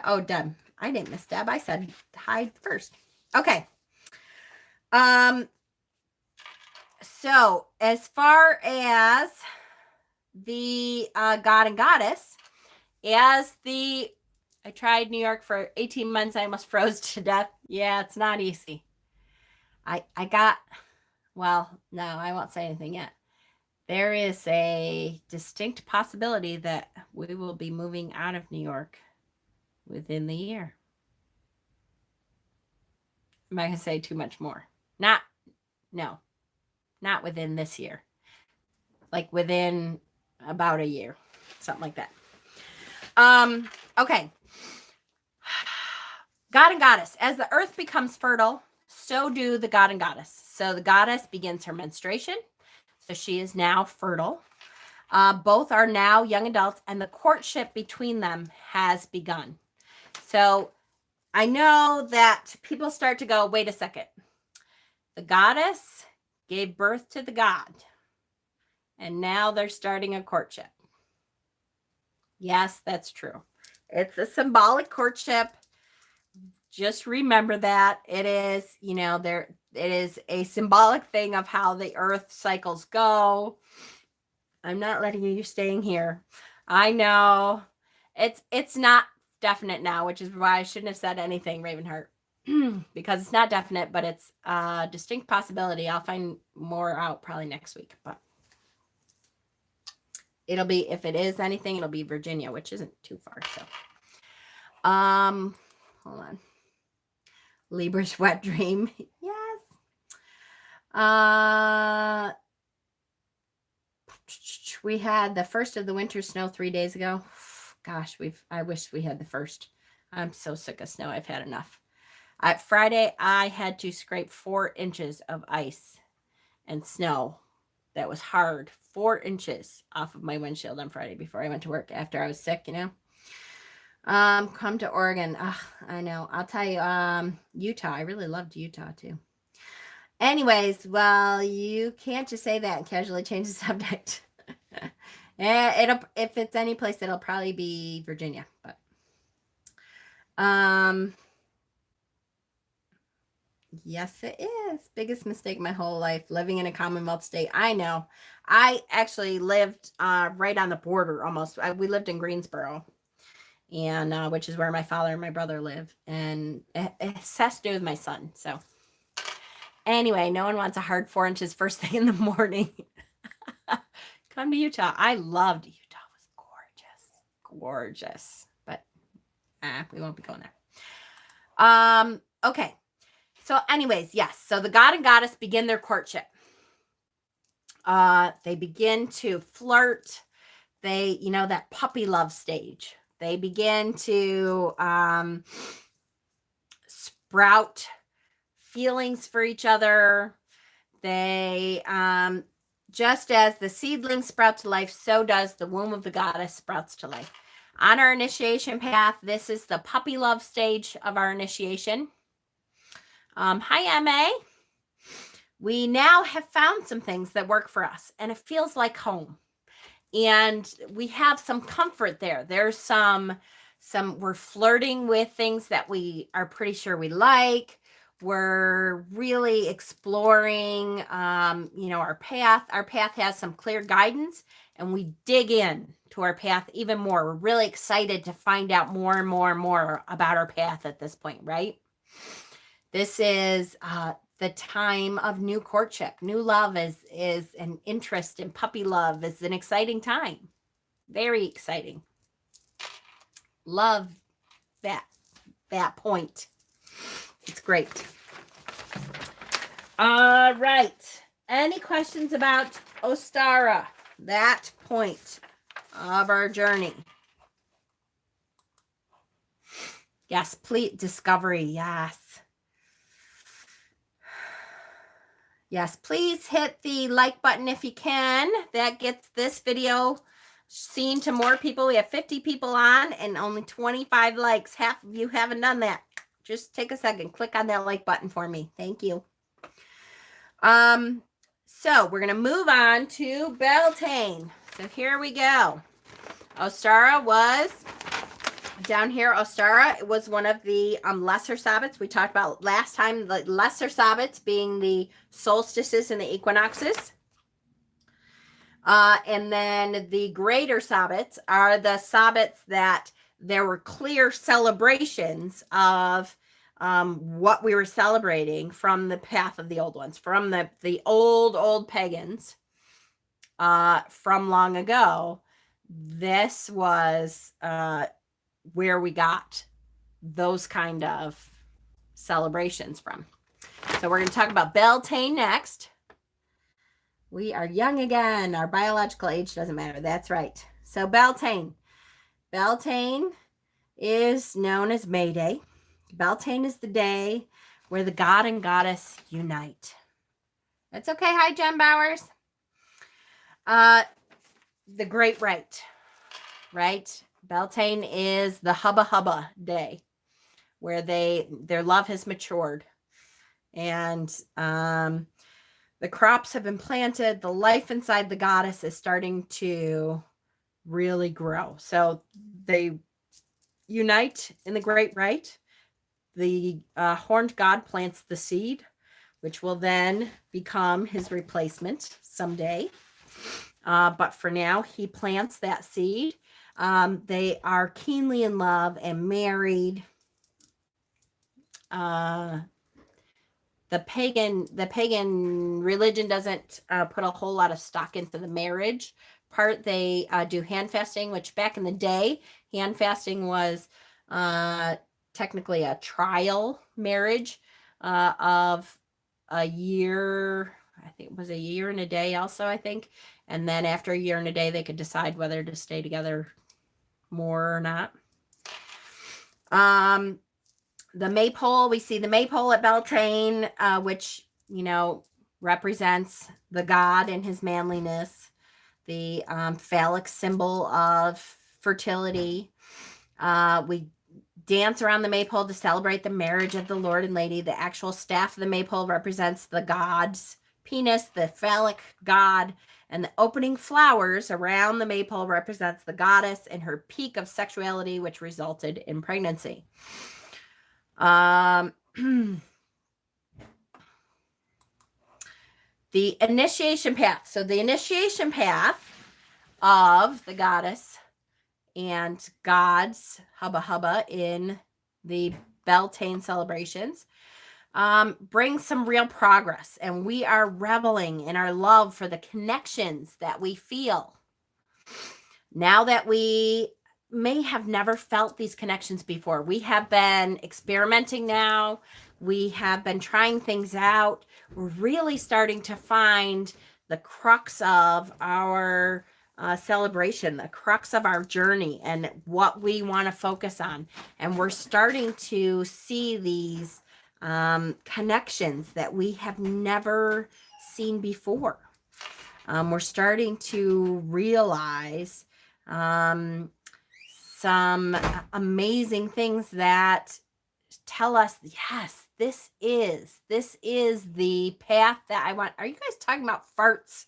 Oh, Deb. I didn't miss Deb. I said hi first. Okay. So as far as the God and Goddess, I tried New York for 18 months. I almost froze to death. Yeah, it's not easy. Well, no, I won't say anything yet. There is a distinct possibility that we will be moving out of New York within the year. I'm not going to say too much more. Not within this year. Like within about a year. Something like that. Okay. God and Goddess. As the earth becomes fertile, so do the God and Goddess. So the goddess begins her menstruation. So she is now fertile. Both are now young adults, and the courtship between them has begun. So I know that people start to go, wait a second. The goddess gave birth to the god, and now they're starting a courtship. Yes, that's true. It's a symbolic courtship. Just remember that it is, it is a symbolic thing of how the earth cycles go. I'm not letting you staying here. I know it's not definite now, which is why I shouldn't have said anything, Ravenheart, because it's not definite, but it's a distinct possibility. I'll find more out probably next week, but it'll be, if it is anything, it'll be Virginia, which isn't too far. So, hold on. Libra's wet dream. Yes. We had the first of the winter snow 3 days ago. Gosh, I wish we had the first. I'm so sick of snow. I've had enough. Friday, I had to scrape 4 inches of ice and snow that was hard. 4 inches off of my windshield on Friday before I went to work after I was sick, Come to Oregon. I know. I'll tell you, Utah. I really loved Utah too. Anyways, well, you can't just say that and casually change the subject. If it's any place, it'll probably be Virginia. But yes, it is. Biggest mistake of my whole life, living in a Commonwealth state. I know. I actually lived right on the border almost. We lived in Greensboro, and which is where my father and my brother live, and it has to do with my son. So anyway, no one wants a hard 4 inches first thing in the morning. Come to Utah. I loved Utah. It was gorgeous, but we won't be going there. Okay. So anyways, yes. So the God and Goddess begin their courtship. They begin to flirt. They, that puppy love stage. They begin to sprout feelings for each other. They just as the seedling sprouts to life, so does the womb of the goddess sprouts to life. On our initiation path, this is the puppy love stage of our initiation. Hi, MA. We now have found some things that work for us, and it feels like home. And we have some comfort there. There's some we're flirting with things that we are pretty sure we like. We're really exploring, our path. Our path has some clear guidance, and we dig in to our path even more. We're really excited to find out more and more and more about our path at this point, right? This is the time of new courtship. New love is an interest in puppy love is an exciting time. Very exciting. Love that point. It's great. All right. Any questions about Ostara, that point of our journey? Yes, please. Discovery. Yes. Yes, please hit the like button if you can. That gets this video seen to more people. We have 50 people on and only 25 likes. Half of you haven't done that. Just take a second. Click on that like button for me. Thank you. So we're going to move on to Beltane. So here we go. Ostara was down here. Ostara was one of the lesser Sabbats we talked about last time. The lesser Sabbats being the solstices and the equinoxes. And then the greater Sabbats are the Sabbats that there were clear celebrations of what we were celebrating from the path of the old ones, from the old pagans from long ago. This was where we got those kind of celebrations from. So we're going to talk about Beltane next. We are young again. Our biological age doesn't matter. That's right. So Beltane. Beltane is known as May Day. Beltane is the day where the god and goddess unite. That's okay. Hi, Jen Bowers. The Great Rite, right? Beltane is the hubba hubba day where their love has matured and the crops have been planted. The life inside the goddess is starting to really grow. So they unite in the Great Rite. The horned god plants the seed, which will then become his replacement someday. But for now, he plants that seed. They are keenly in love and married. The pagan religion doesn't put a whole lot of stock into the marriage part. They do hand fasting, which back in the day, hand fasting was technically a trial marriage of a year. I think it was a year and a day also, I think. And then after a year and a day, they could decide whether to stay together more or not. The maypole, we see the maypole at Beltane, which, represents the god and his manliness, the phallic symbol of fertility. We dance around the maypole to celebrate the marriage of the Lord and Lady. The actual staff of the maypole represents the god's penis, the phallic god, and the opening flowers around the maypole represents the goddess and her peak of sexuality, which resulted in pregnancy. The initiation path. So the initiation path of the goddess and gods hubba hubba in the Beltane celebrations brings some real progress, and we are reveling in our love for the connections that we feel now that we may have never felt these connections before. We have been experimenting now. We have been trying things out. We're really starting to find the crux of our celebration, the crux of our journey and what we want to focus on. And we're starting to see these connections that we have never seen before. We're starting to realize some amazing things that tell us, yes, this is the path that I want. Are you guys talking about farts?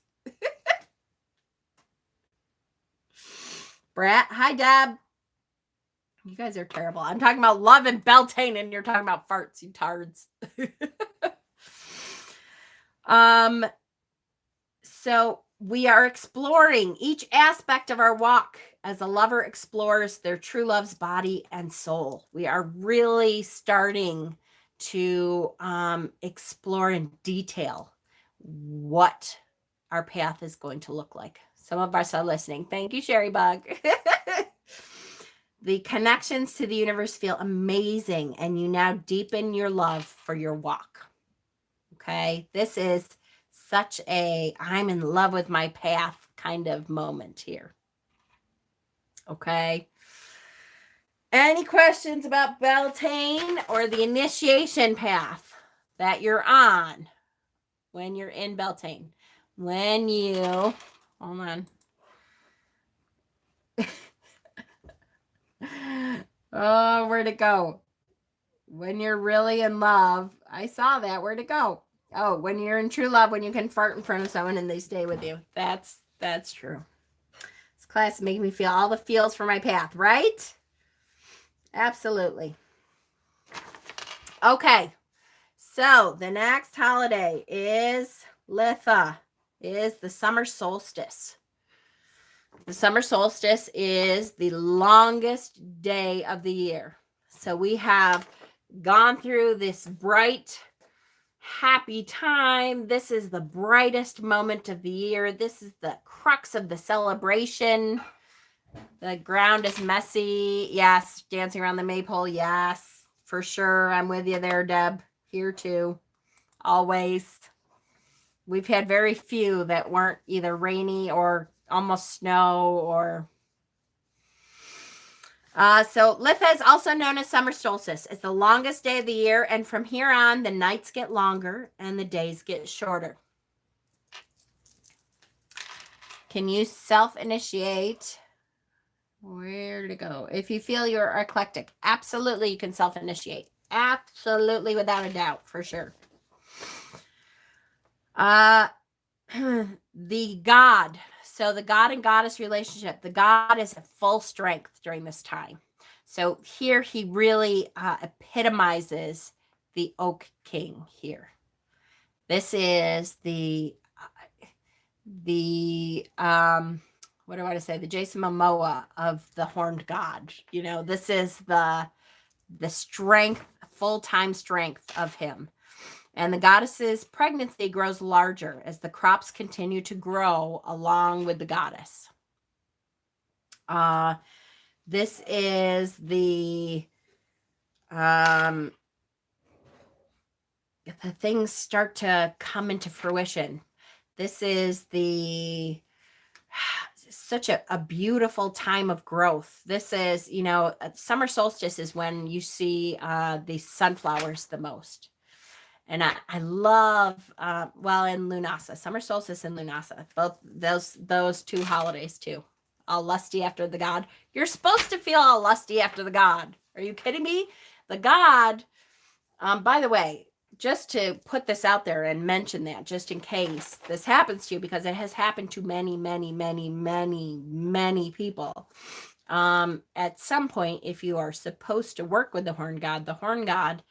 Brat, hi Deb. You guys are terrible. I'm talking about love and Beltane, and you're talking about farts, you tards. So we are exploring each aspect of our walk as a lover explores their true love's body and soul. We are really starting to explore in detail what our path is going to look like. Some of us are listening. Thank you, Sherry Bug. The connections to the universe feel amazing, and you now deepen your love for your walk. Okay, this is such a I'm in love with my path kind of moment here. Okay. Any questions about Beltane or the initiation path that you're on when you're in Beltane? When you, hold on. Oh, where'd it go? When you're really in love. I saw that. Where'd it go? Oh, when you're in true love, when you can fart in front of someone and they stay with you. That's true. This class is making me feel all the feels for my path, right? Absolutely. Okay. So the next holiday is Litha, is the summer solstice. The summer solstice is the longest day of the year. So we have gone through this bright, happy time. This is the brightest moment of the year. This is the crux of the celebration. The ground is messy. Yes. Dancing around the maypole. Yes, for sure. I'm with you there, Deb. Here too. Always. We've had very few that weren't either rainy or almost snow or... So Litha is also known as summer solstice. It's the longest day of the year, and from here on, the nights get longer and the days get shorter. Can you self-initiate? Where to go? If you feel you're eclectic, absolutely you can self-initiate. Absolutely, without a doubt, for sure. The god. So the god and goddess relationship. The god is at full strength during this time. So here he really epitomizes the Oak King here. This is the what do I want to say? The Jason Momoa of the horned god. You know, this is the strength, full-time strength of him. And the goddess's pregnancy grows larger as the crops continue to grow along with the goddess. This is the things start to come into fruition. This is such a beautiful time of growth. This is, you know, summer solstice is when you see the sunflowers the most. And I love, well, in Lunasa, summer solstice and Lunasa, both those two holidays too. All lusty after the god. You're supposed to feel all lusty after the god. Are you kidding me? The god, by the way, just to put this out there and mention that just in case this happens to you, because it has happened to many, many, many, many, many people. At some point, if you are supposed to work with the horn god,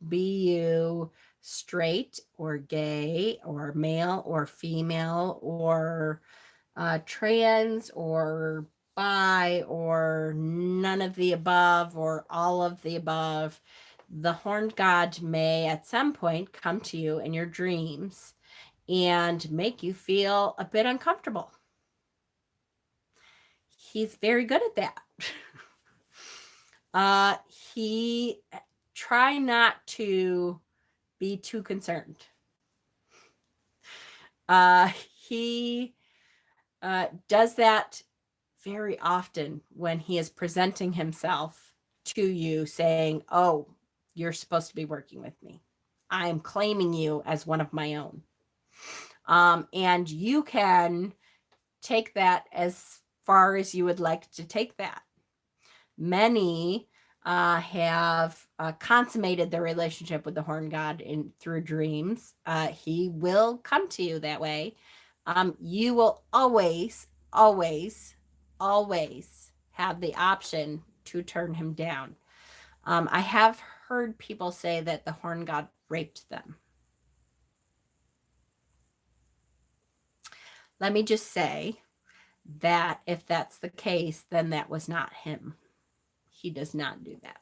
be you straight or gay or male or female or trans or bi or none of the above or all of the above, the horned god may at some point come to you in your dreams and make you feel a bit uncomfortable. He's very good at that. He try not to be too concerned. He does that very often when he is presenting himself to you saying, oh, you're supposed to be working with me. I'm claiming you as one of my own. And you can take that as far as you would like to take that. Many have consummated their relationship with the horn god through dreams. He will come to you that way. You will always, always, always have the option to turn him down. I have heard people say that the horn god raped them. Let me just say that if that's the case, then that was not him. He does not do that.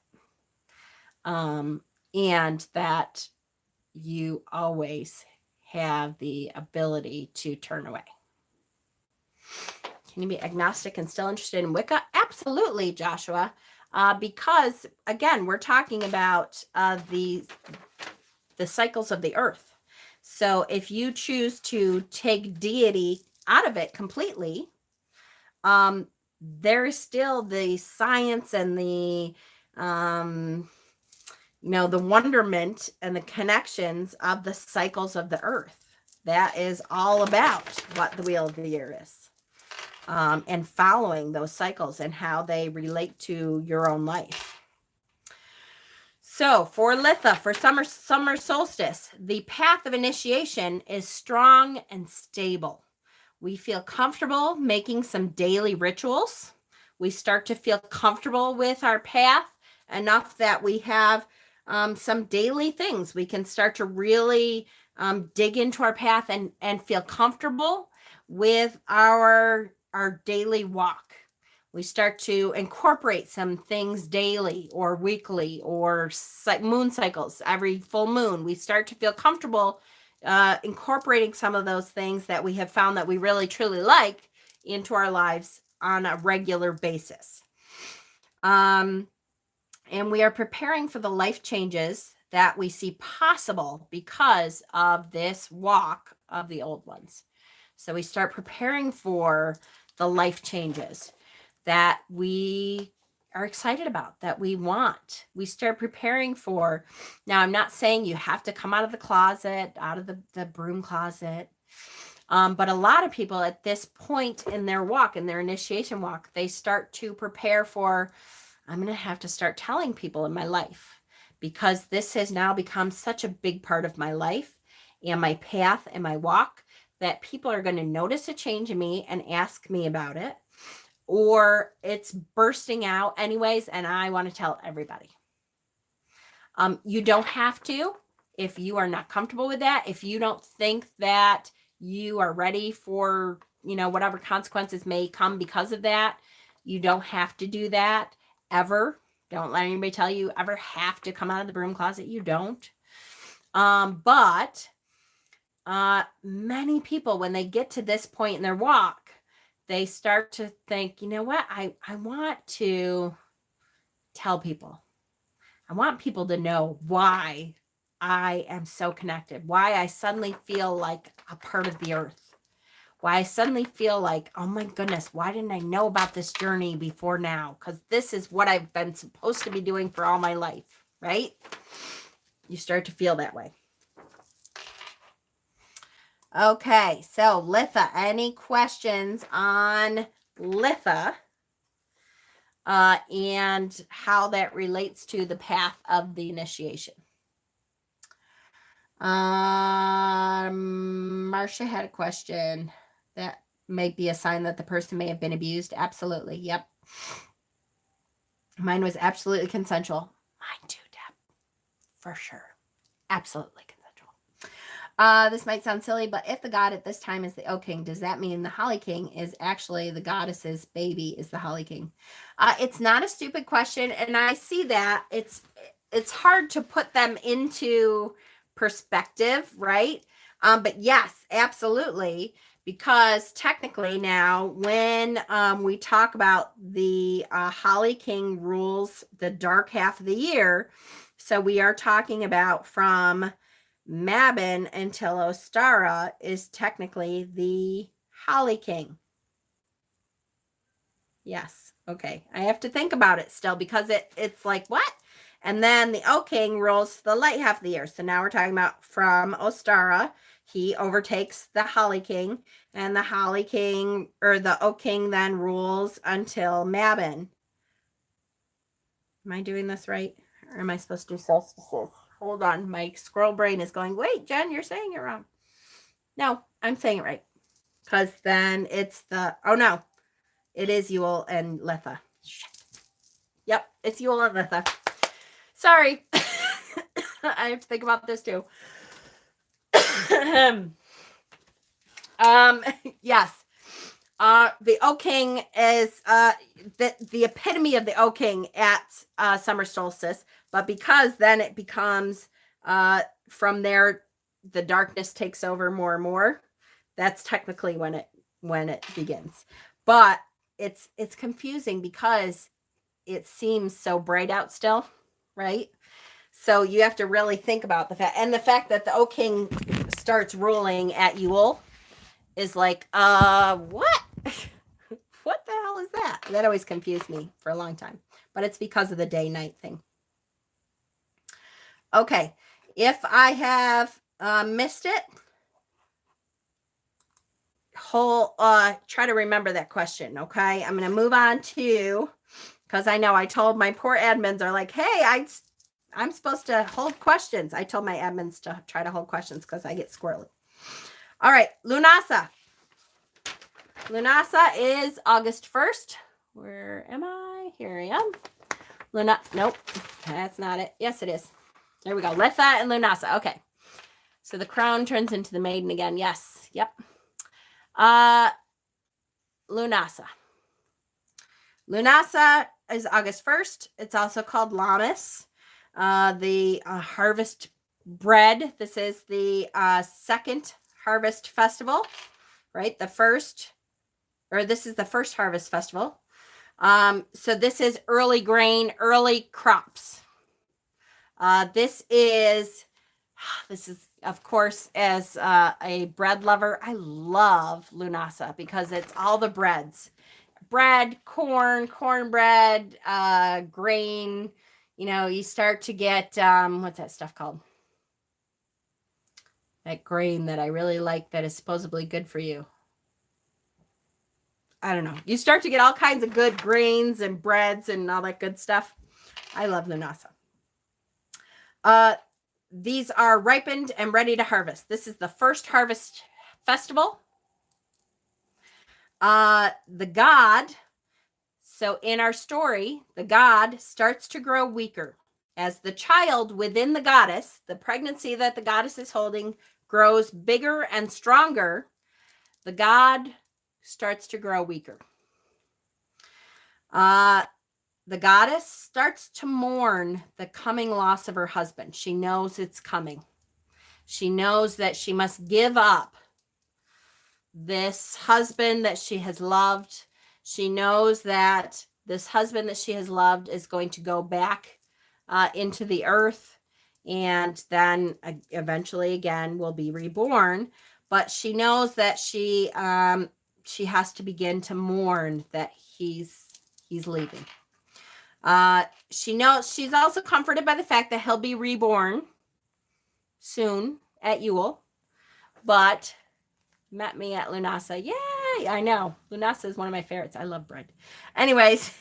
And that you always have the ability to turn away. Can you be agnostic and still interested in Wicca? Absolutely, Joshua. Because again, we're talking about the cycles of the earth. So if you choose to take deity out of it completely, there is still the science and the the wonderment and the connections of the cycles of the earth. That is all about what the wheel of the year is. And following those cycles and how they relate to your own life. So for Litha, for summer solstice, the path of initiation is strong and stable. We feel comfortable making some daily rituals. We start to feel comfortable with our path enough that we have some daily things. We can start to really dig into our path and feel comfortable with our daily walk. We start to incorporate some things daily or weekly or moon cycles, every full moon. We start to feel comfortable incorporating some of those things that we have found that we really truly like into our lives on a regular basis. And we are preparing for the life changes that we see possible because of this walk of the old ones. So we start preparing for the life changes that we are excited about, that we want. We start preparing for. Now, I'm not saying you have to come out of the closet, out of the broom closet. But a lot of people at this point in their walk, in their initiation walk, they start to prepare for, I'm going to have to start telling people in my life, because this has now become such a big part of my life and my path and my walk that people are going to notice a change in me and ask me about it, or it's bursting out anyways, and I want to tell everybody. You don't have to if you are not comfortable with that. If you don't think that you are ready for, whatever consequences may come because of that, you don't have to do that ever. Don't let anybody tell you ever have to come out of the broom closet. You don't. But many people, when they get to this point in their walk, they start to think, you know what? I want to tell people. I want people to know why I am so connected, why I suddenly feel like a part of the earth, why I suddenly feel like, oh my goodness, why didn't I know about this journey before now? Because this is what I've been supposed to be doing for all my life, right? You start to feel that way. Okay, so Litha, any questions on Litha and how that relates to the path of the initiation? Marcia had a question. That may be a sign that the person may have been abused. Absolutely. Yep. Mine was absolutely consensual. Mine too, Deb. For sure. Absolutely consensual. This might sound silly, but if the god at this time is the Oak King, does that mean the Holly King is actually the goddess's baby is the Holly King? It's not a stupid question, and I see that. It's hard to put them into perspective, right? But yes, absolutely, because technically now when we talk about the Holly King rules the dark half of the year, so we are talking about from Mabon until Ostara is technically the Holly King. Yes. Okay. I have to think about it still because it's like, what? And then the Oak King rules the light half of the year. So now we're talking about from Ostara he overtakes the Holly King, and the Holly King, or the Oak King, then rules until Mabon. Am I doing this right? Or am I supposed to do solstices? Hold on. My squirrel brain is going, wait, Jen, you're saying it wrong. No, I'm saying it right. Because then it's oh no, it is Yule and Letha. Shit. Yep, it's Yule and Letha. Sorry. I have to think about this too. Yes. The Oak King is the epitome of the Oak King at summer solstice, but because then it becomes from there the darkness takes over more and more. That's technically when it begins. But it's confusing because it seems so bright out still, right? So you have to really think about the fact that the Oak King starts ruling at Yule is like, what? What the hell is that? That always confused me for a long time, but it's because of the day-night thing. Okay, if I have missed it, try to remember that question. Okay, I'm going to move on to, because I know I told my poor admins are like, hey, I'm supposed to hold questions. I told my admins to try to hold questions because I get squirrely. All right, Lunasa. Lunasa is August 1st. Where am I? Here I am. Nope, that's not it. Yes, it is. There we go. Letha and Lunasa. Okay. So the crown turns into the maiden again. Yes. Yep. Lunasa. Lunasa is August 1st. It's also called Lammas. The harvest bread. This is the second harvest festival, right? This is the first harvest festival. So this is early grain, early crops. This is, of course, as a bread lover, I love Lunasa because it's all the breads. Bread, cornbread, grain. You start to get, what's that stuff called? That grain that I really like that is supposedly good for you. I don't know. You start to get all kinds of good grains and breads and all that good stuff. I love Lunasa. These are ripened and ready to harvest. This is the first harvest festival. The god, so in our story, the god starts to grow weaker. As the child within the goddess, the pregnancy that the goddess is holding grows bigger and stronger, the god starts to grow weaker. The goddess starts to mourn the coming loss of her husband. She knows it's coming. She knows that she must give up this husband that she has loved. She knows that this husband that she has loved is going to go back into the earth, and then eventually again will be reborn. But she knows that she has to begin to mourn that he's leaving. She knows she's also comforted by the fact that he'll be reborn soon at Yule, but met me at Lunasa. Yay! I know. Lunasa is one of my favorites. I love bread. Anyways,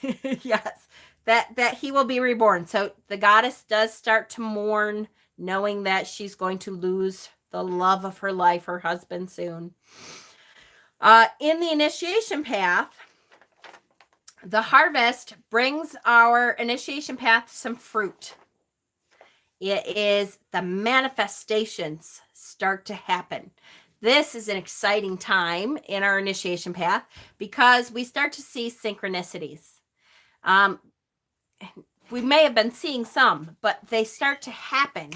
yes, that he will be reborn. So the goddess does start to mourn, knowing that she's going to lose the love of her life, her husband, soon. In the initiation path, the harvest brings our initiation path some fruit. It is the manifestations start to happen. This is an exciting time in our initiation path because we start to see synchronicities. We may have been seeing some, but they start to happen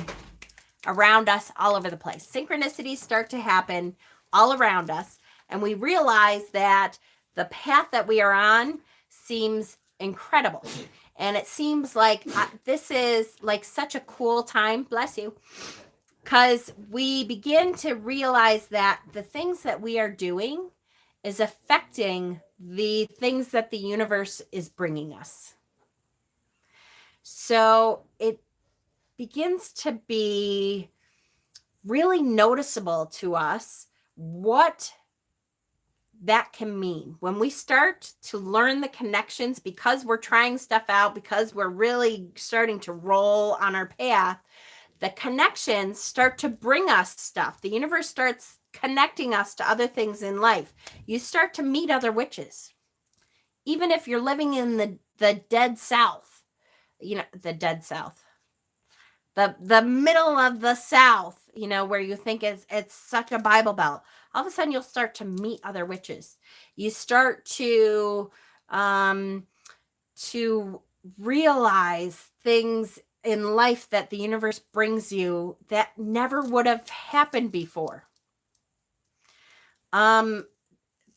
around us all over the place. Synchronicities start to happen all around us, and we realize that the path that we are on seems incredible. And it seems like this is like such a cool time, bless you, because we begin to realize that the things that we are doing is affecting the things that the universe is bringing us. So it begins to be really noticeable to us what that can mean. When we start to learn the connections, because we're trying stuff out, because we're really starting to roll on our path, the connections start to bring us stuff. The universe starts connecting us to other things in life. You start to meet other witches. Even if you're living in the dead South, the dead South, the middle of the South, where you think it's such a Bible Belt, all of a sudden you'll start to meet other witches. You start to realize things in life that the universe brings you that never would have happened before.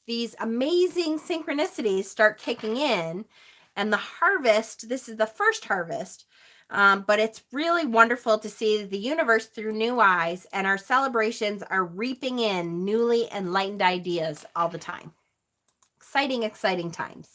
These amazing synchronicities start kicking in, and the harvest, this is the first harvest, but it's really wonderful to see the universe through new eyes, and our celebrations are reaping in newly enlightened ideas all the time. Exciting, exciting times.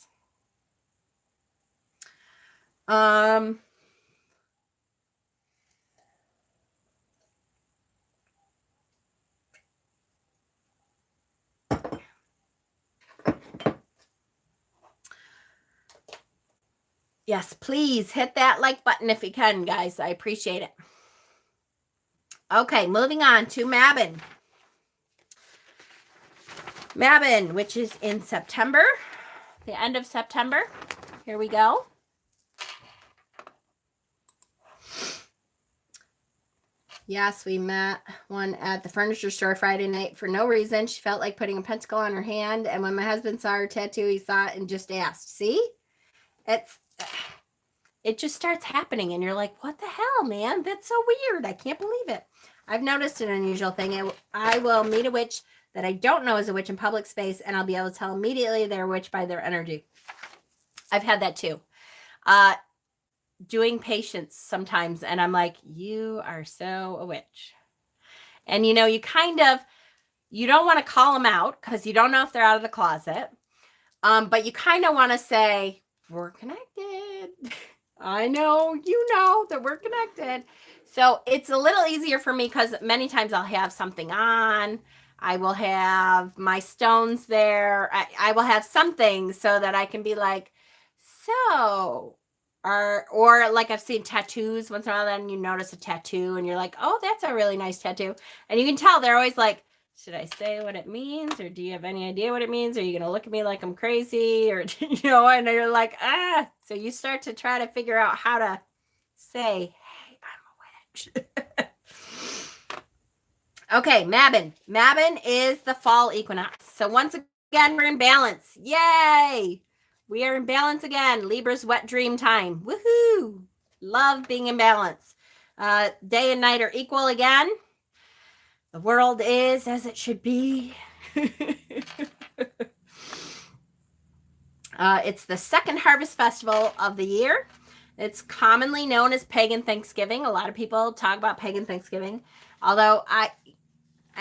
Yes, please hit that like button if you can, guys. I appreciate it. Okay, moving on to Mabon. Mabon, which is in September, the end of September. Here we go. Yes, we met one at the furniture store Friday night for no reason. She felt like putting a pentacle on her hand, and when my husband saw her tattoo, he saw it and just asked. See? It just starts happening, and you're like, what the hell, man? That's so weird. I can't believe it. I've noticed an unusual thing. I will meet a witch that I don't know is a witch in public space, and I'll be able to tell immediately they're a witch by their energy. I've had that too. Doing patients sometimes, and I'm like, you are so a witch. And you don't want to call them out because you don't know if they're out of the closet. But you kind of want to say, we're connected. I know that we're connected. So it's a little easier for me because many times I'll have something on. I will have my stones there. I will have something so that I can be like, so, or like I've seen tattoos once in a while, then you notice a tattoo and you're like, oh, that's a really nice tattoo. And you can tell they're always like, should I say what it means? Or do you have any idea what it means? Are you going to look at me like I'm crazy? Or, and you're like, so you start to try to figure out how to say, hey, I'm a witch. Okay, Mabon. Mabon is the fall equinox. So once again, we're in balance. Yay! We are in balance again. Libra's wet dream time. Woohoo! Love being in balance. Day and night are equal again. The world is as it should be. It's the second harvest festival of the year. It's commonly known as Pagan Thanksgiving. A lot of people talk about Pagan Thanksgiving. Although I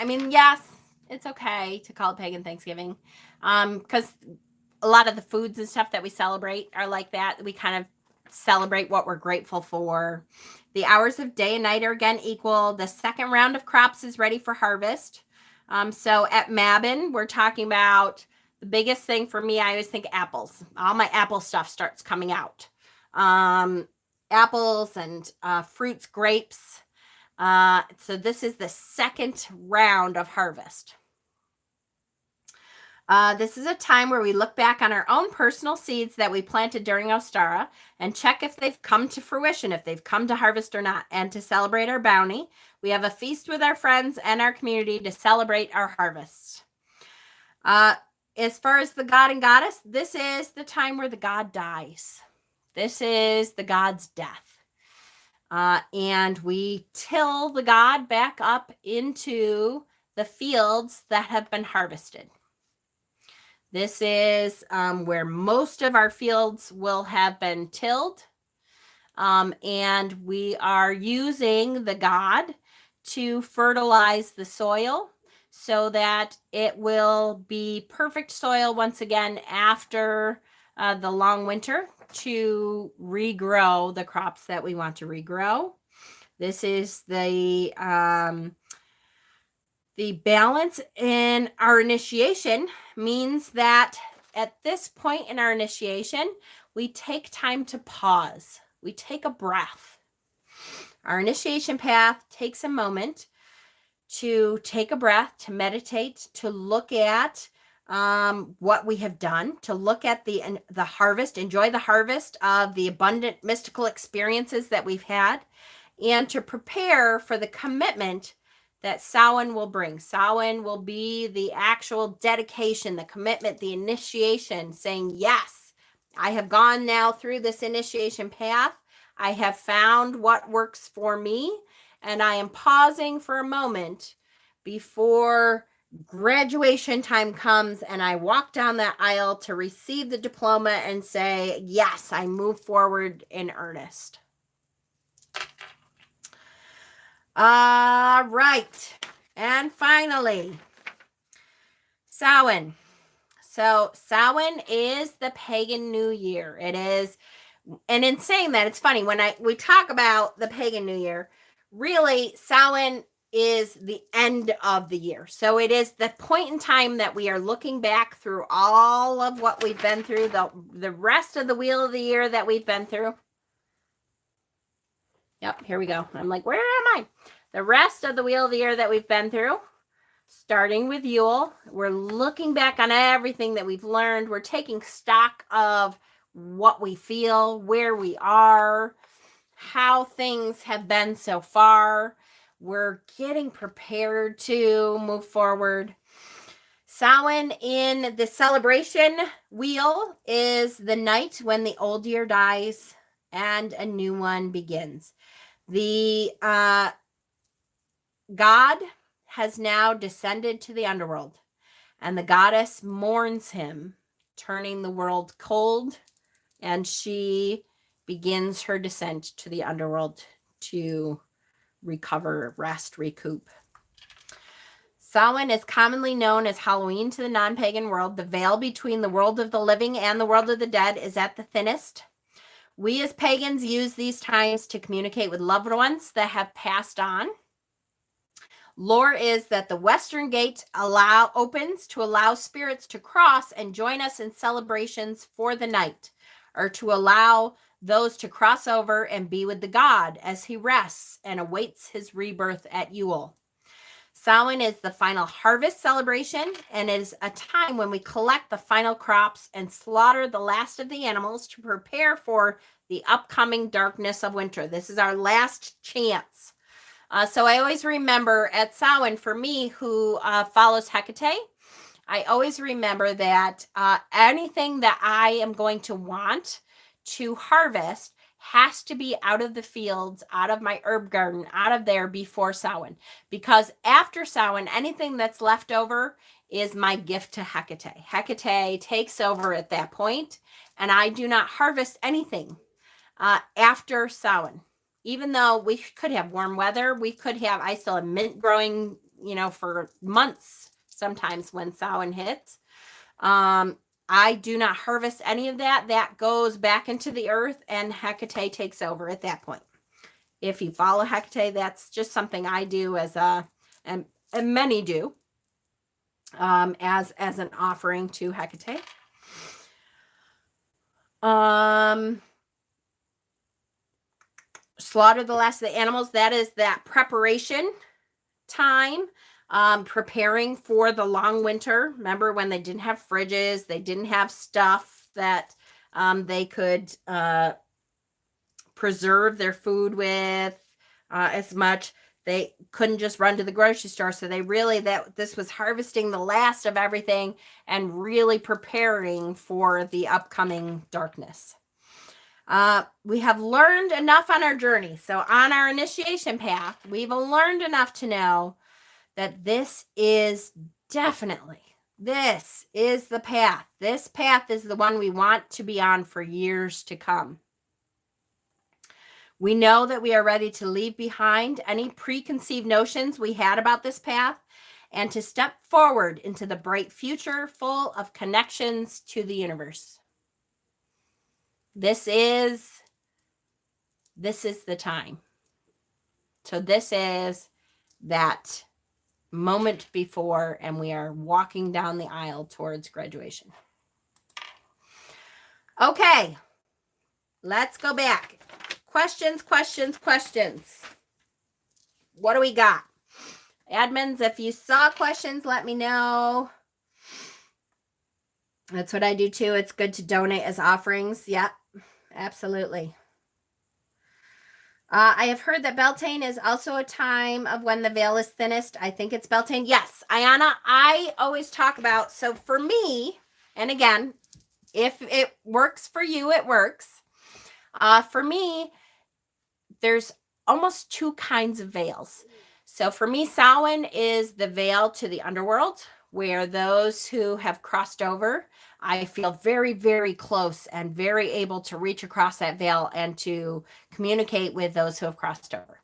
mean, yes, it's okay to call it Pagan Thanksgiving. Because a lot of the foods and stuff that we celebrate are like that. We kind of celebrate what we're grateful for. The hours of day and night are again equal. The second round of crops is ready for harvest. So at Mabon, we're talking about the biggest thing for me. I always think apples. All my apple stuff starts coming out. Apples and fruits, grapes. So this is the second round of harvest. This is a time where we look back on our own personal seeds that we planted during Ostara and check if they've come to fruition, if they've come to harvest or not. And to celebrate our bounty, we have a feast with our friends and our community to celebrate our harvests. As far as the god and goddess, this is the time where the god dies. This is the god's death. And we till the god back up into the fields that have been harvested. This is where most of our fields will have been tilled. And we are using the god to fertilize the soil so that it will be perfect soil once again after the long winter to regrow the crops that we want to regrow. This is the The balance in our initiation means that at this point in our initiation, we take time to pause. We take a breath. Our initiation path takes a moment to take a breath, to meditate, to look at what we have done, to look at the harvest, enjoy the harvest of the abundant mystical experiences that we've had, and to prepare for the commitment that Samhain will bring. Samhain will be the actual dedication, the commitment, the initiation, saying, yes, I have gone now through this initiation path. I have found what works for me, and I am pausing for a moment before graduation time comes and I walk down that aisle to receive the diploma and say, yes, I move forward in earnest. All right. And finally, Samhain. So Samhain is the pagan New Year. It is, and in saying that, it's funny when we talk about the pagan New Year, really Samhain is the end of the year. So it is the point in time that we are looking back through all of what we've been through, the rest of the wheel of the year that we've been through. Yep, here we go. I'm like, where am I? The rest of the wheel of the year that we've been through, starting with Yule. We're looking back on everything that we've learned. We're taking stock of what we feel, where we are, how things have been so far. We're getting prepared to move forward. Samhain in the celebration wheel is the night when the old year dies and a new one begins. The God has now descended to the underworld, and the goddess mourns him, turning the world cold, and she begins her descent to the underworld to recover, rest, recoup. Samhain is commonly known as Halloween to the non-pagan world. The veil between the world of the living and the world of the dead is at the thinnest. We as pagans use these times to communicate with loved ones that have passed on. Lore is that the western gate opens to allow spirits to cross and join us in celebrations for the night, or to allow those to cross over and be with the god as he rests and awaits his rebirth at Yule. Samhain is the final harvest celebration and is a time when we collect the final crops and slaughter the last of the animals to prepare for the upcoming darkness of winter. This is our last chance. So I always remember at Samhain, for me who follows Hecate, I always remember that anything that I am going to want to harvest has to be out of the fields, out of my herb garden, out of there before Samhain. Because after Samhain, anything that's left over is my gift to Hecate. Hecate takes over at that point, and I do not harvest anything after Samhain. Even though we could have warm weather, I still have mint growing, for months sometimes when Samhain hits. I do not harvest any of that. That goes back into the earth, and Hecate takes over at that point. If you follow Hecate, that's just something I do and many do, as an offering to Hecate. Slaughter the last of the animals. That is that preparation time. Preparing for the long winter. Remember when they didn't have fridges, they didn't have stuff that they could preserve their food with as much. They couldn't just run to the grocery store. So this was harvesting the last of everything and really preparing for the upcoming darkness. We have learned enough on our journey. So on our initiation path, we've learned enough to know that this is the path. This path is the one we want to be on for years to come. We know that we are ready to leave behind any preconceived notions we had about this path and to step forward into the bright future full of connections to the universe. This is the time. So this is that moment before, and we are walking down the aisle towards graduation. Okay, let's go back. Questions. What do we got? Admins, if you saw questions, let me know. That's what I do too. It's good to donate as offerings. Yep, absolutely. I have heard that Beltane is also a time of when the veil is thinnest. I think it's Beltane. Yes, Ayana, I always talk about, so for me, and again, if it works for you, it works. For me, there's almost two kinds of veils. So for me, Samhain is the veil to the underworld, where those who have crossed over, I feel very, very close and very able to reach across that veil and to communicate with those who have crossed over.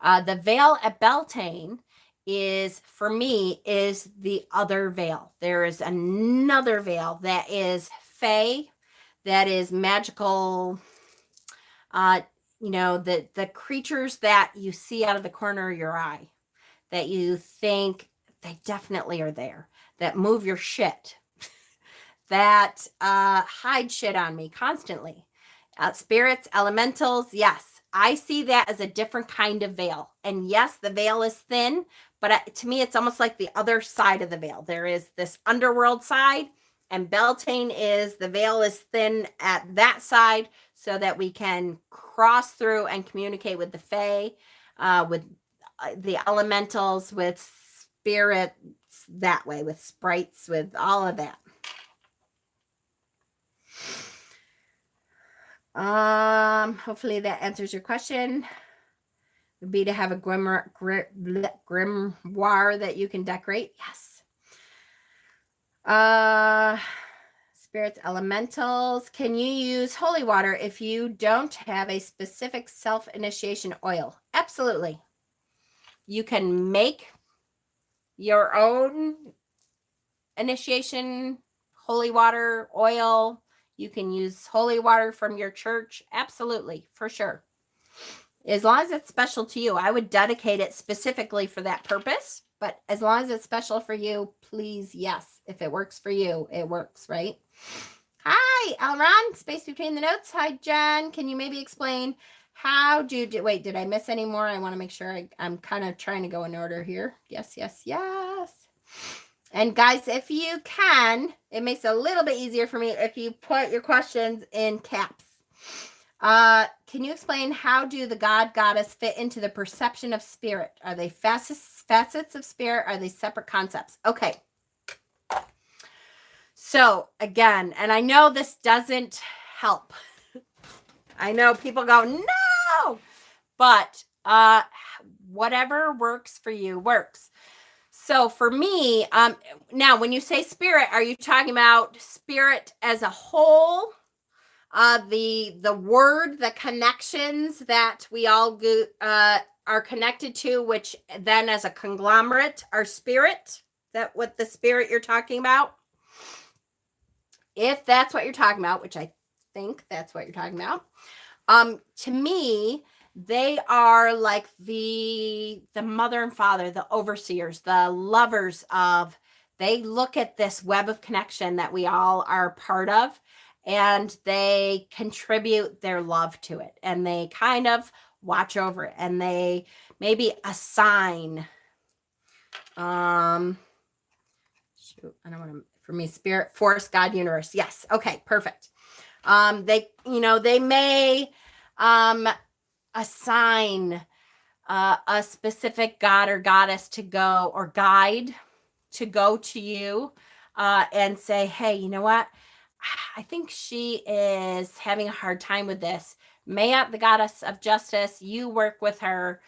The veil at Beltane is, for me, is the other veil. There is another veil that is fae, that is magical, the creatures that you see out of the corner of your eye, that you think they definitely are there, that move your shit, that hide shit on me constantly. Spirits, elementals, yes. I see that as a different kind of veil. And yes, the veil is thin, but to me, it's almost like the other side of the veil. There is this underworld side, and Beltane is, the veil is thin at that side so that we can cross through and communicate with the fae, with the elementals, with spirits that way, with sprites, with all of that. Hopefully that answers your question. Would be to have a grimoire that you can decorate. Yes. Spirits, elementals. Can you use holy water if you don't have a specific self-initiation oil? Absolutely. You can make your own initiation holy water oil. You can use holy water from your church. Absolutely, for sure. As long as it's special to you. I would dedicate it specifically for that purpose. But as long as it's special for you, please, yes. If it works for you, it works, right? Hi, Elron. Space between the notes. Hi, Jen. Can you maybe explain how wait, did I miss any more? I want to make sure I'm kind of trying to go in order here. Yes. And guys, if you can, it makes it a little bit easier for me if you put your questions in caps. Can you explain how do the god goddess fit into the perception of spirit? Are they facets of spirit? Are they separate concepts? Okay. So again, and I know this doesn't help. I know people go, no, but whatever works for you works. So for me, now when you say spirit, are you talking about spirit as a whole? The word, the connections that we all are connected to, which then as a conglomerate are spirit? Is that what the spirit you're talking about? If that's what you're talking about, which I think that's what you're talking about, to me, they are like the mother and father, the overseers, the lovers of, they look at this web of connection that we all are part of, and they contribute their love to it, and they kind of watch over it, and they maybe assign, for me, spirit, force, God, universe. Yes. Okay, perfect. They may assign a specific god or goddess to go, or guide to go to you and say, hey, you know what? I think she is having a hard time with this. May the goddess of justice, you work with her.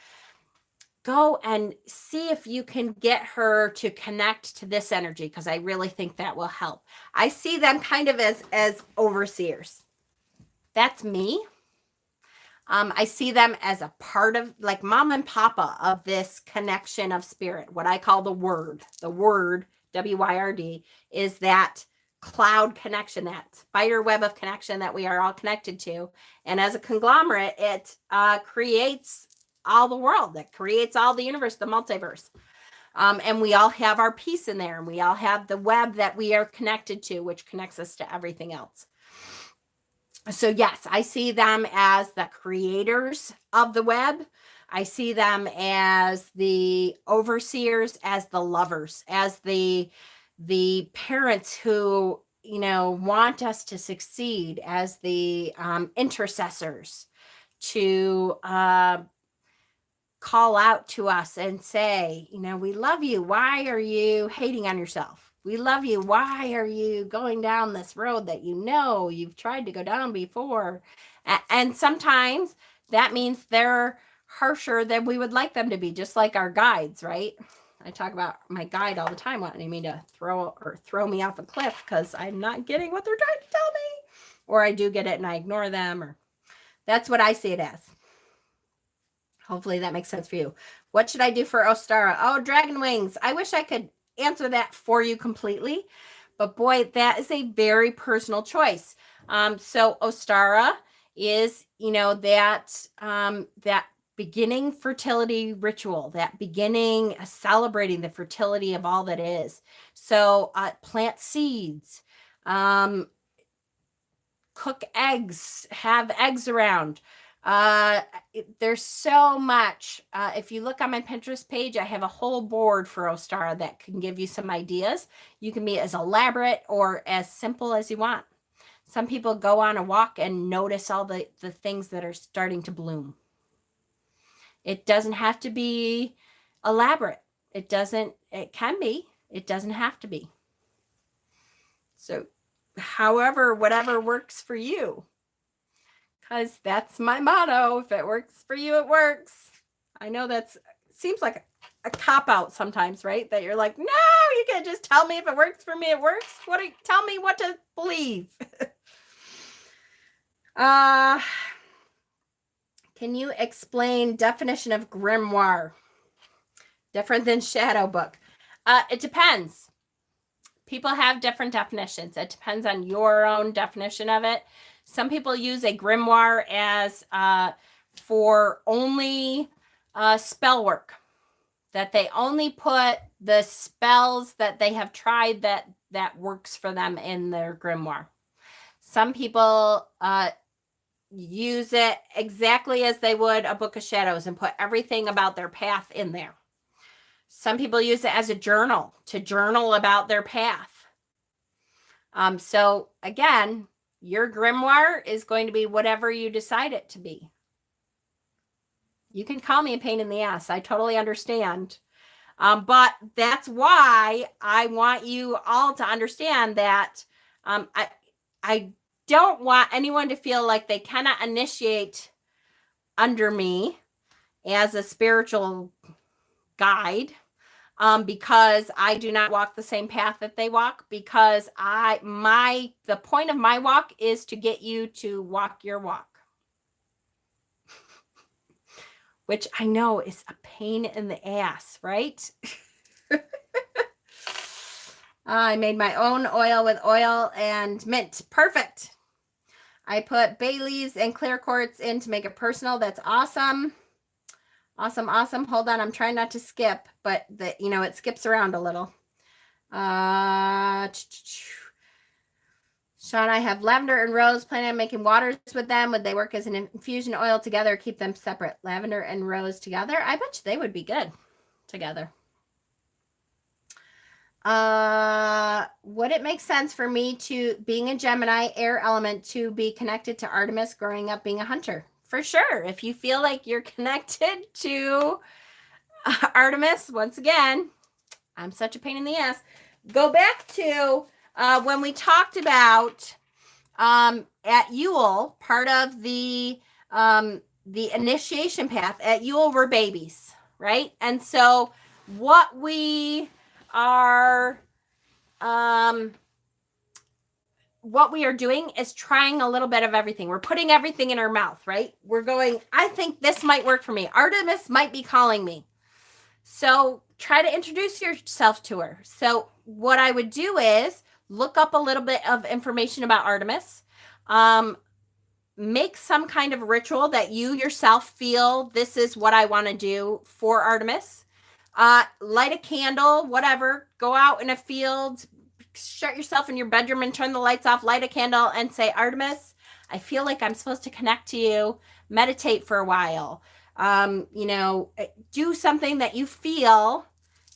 Go and see if you can get her to connect to this energy, because I really think that will help. I see them kind of as overseers. That's me. I see them as a part of, like, mom and papa of this connection of spirit. What I call the word, WYRD, is that cloud connection, that spider web of connection that we are all connected to. And as a conglomerate, it creates all the world, that creates all the universe, the multiverse. And we all have our piece in there, and we all have the web that we are connected to, which connects us to everything else. So yes, I see them as the creators of the web. I see them as the overseers, as the lovers, as the parents who, you know, want us to succeed, as the intercessors to call out to us and say, you know, we love you. Why are you hating on yourself? We love you. Why are you going down this road that you know you've tried to go down before? And sometimes that means they're harsher than we would like them to be, just like our guides, right? I talk about my guide all the time wanting me to throw me off a cliff because I'm not getting what they're trying to tell me. Or I do get it and I ignore them, or that's what I see it as. Hopefully that makes sense for you. What should I do for Ostara? Oh, dragon wings. I wish I could answer that for you completely, but boy, that is a very personal choice. So Ostara is, you know, that that beginning fertility ritual, that beginning celebrating the fertility of all that is. So plant seeds, cook eggs, have eggs around. There's so much. If you look on my Pinterest page, I have a whole board for Ostara that can give you some ideas. You can be as elaborate or as simple as you want. Some people go on a walk and notice all the things that are starting to bloom. It doesn't have to be elaborate. It can be. It doesn't have to be. So, however, whatever works for you. Because that's my motto. If it works for you, it works. I know seems like a cop-out sometimes, right? That you're like, no, you can't just tell me if it works for me, it works. Tell me what to believe. Can you explain definition of grimoire? Different than shadow book. It depends. People have different definitions. It depends on your own definition of it. Some people use a grimoire as for only spell work, that they only put the spells that they have tried that works for them in their grimoire. Some people use it exactly as they would a book of shadows and put everything about their path in there. Some people use it as a journal, to journal about their path. So again, your grimoire is going to be whatever you decide it to be. You can call me a pain in the ass. I totally understand. But that's why I want you all to understand that I don't want anyone to feel like they cannot initiate under me as a spiritual guide, because I do not walk the same path that they walk, because the point of my walk is to get you to walk your walk. Which I know is a pain in the ass, right? I made my own oil with oil and mint. Perfect. I put bay leaves and clear quartz in to make it personal. That's awesome. Awesome. Hold on. I'm trying not to skip, but it skips around a little. Sean, I have lavender and rose. Planning on making waters with them. Would they work as an infusion oil together or keep them separate? Lavender and rose together? I bet you they would be good together. Would it make sense for me to, being a Gemini air element, to be connected to Artemis growing up being a hunter? For sure. If you feel like you're connected to Artemis, once again, I'm such a pain in the ass. Go back to when we talked about at Yule, part of the initiation path at Yule were babies, right? And so what we are doing is trying a little bit of everything. We're putting everything in our mouth, right? We're going, I think this might work for me. Artemis might be calling me. So try to introduce yourself to her. So what I would do is look up a little bit of information about Artemis. Make some kind of ritual that you yourself feel, this is what I want to do for Artemis. Light a candle, whatever. Go out in a field, shut yourself in your bedroom and turn the lights off, light a candle and say, Artemis, I feel like I'm supposed to connect to you, meditate for a while. Do something that you feel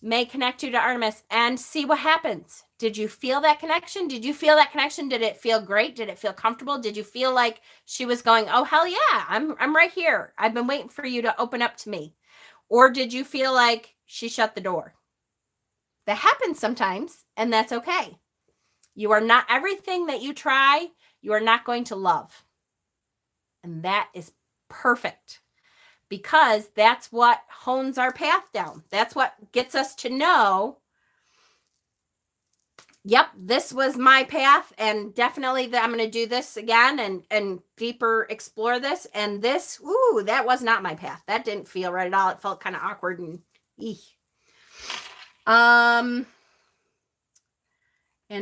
may connect you to Artemis and see what happens. Did you feel that connection? Did you feel that connection? Did it feel great? Did it feel comfortable? Did you feel like she was going, oh, hell yeah, I'm right here. I've been waiting for you to open up to me. Or did you feel like she shut the door? That happens sometimes, and that's okay. You are not everything that you try, you are not going to love. And that is perfect, because that's what hones our path down. That's what gets us to know, yep, this was my path, and definitely I'm going to do this again and deeper explore this. And this, ooh, that was not my path. That didn't feel right at all. It felt kind of awkward and eek. And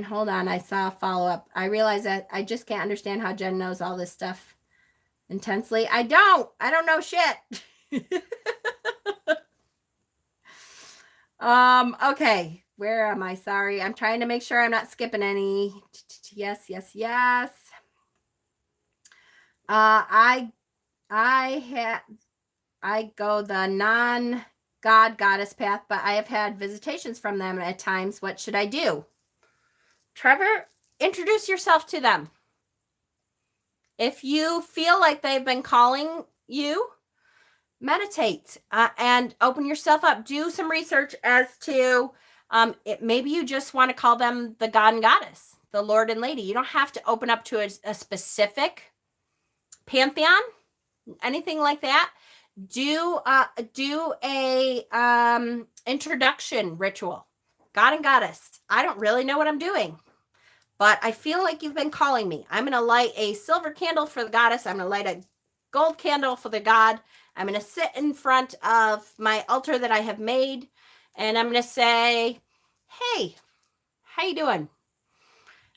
hold on, I saw a follow-up. I realize that I just can't understand how Jen knows all this stuff intensely. I don't know shit. Okay, where am I? Sorry, I'm trying to make sure I'm not skipping any. Yes. I go the non-God goddess path, but I have had visitations from them at times. What should I do? Trevor, introduce yourself to them. If you feel like they've been calling you, meditate and open yourself up. Do some research as to maybe you just want to call them the God and Goddess, the Lord and Lady. You don't have to open up to a specific pantheon, anything like that. Do a introduction ritual. God and Goddess, I don't really know what I'm doing, but I feel like you've been calling me. I'm going to light a silver candle for the Goddess. I'm going to light a gold candle for the God. I'm going to sit in front of my altar that I have made, and I'm going to say, hey, how you doing?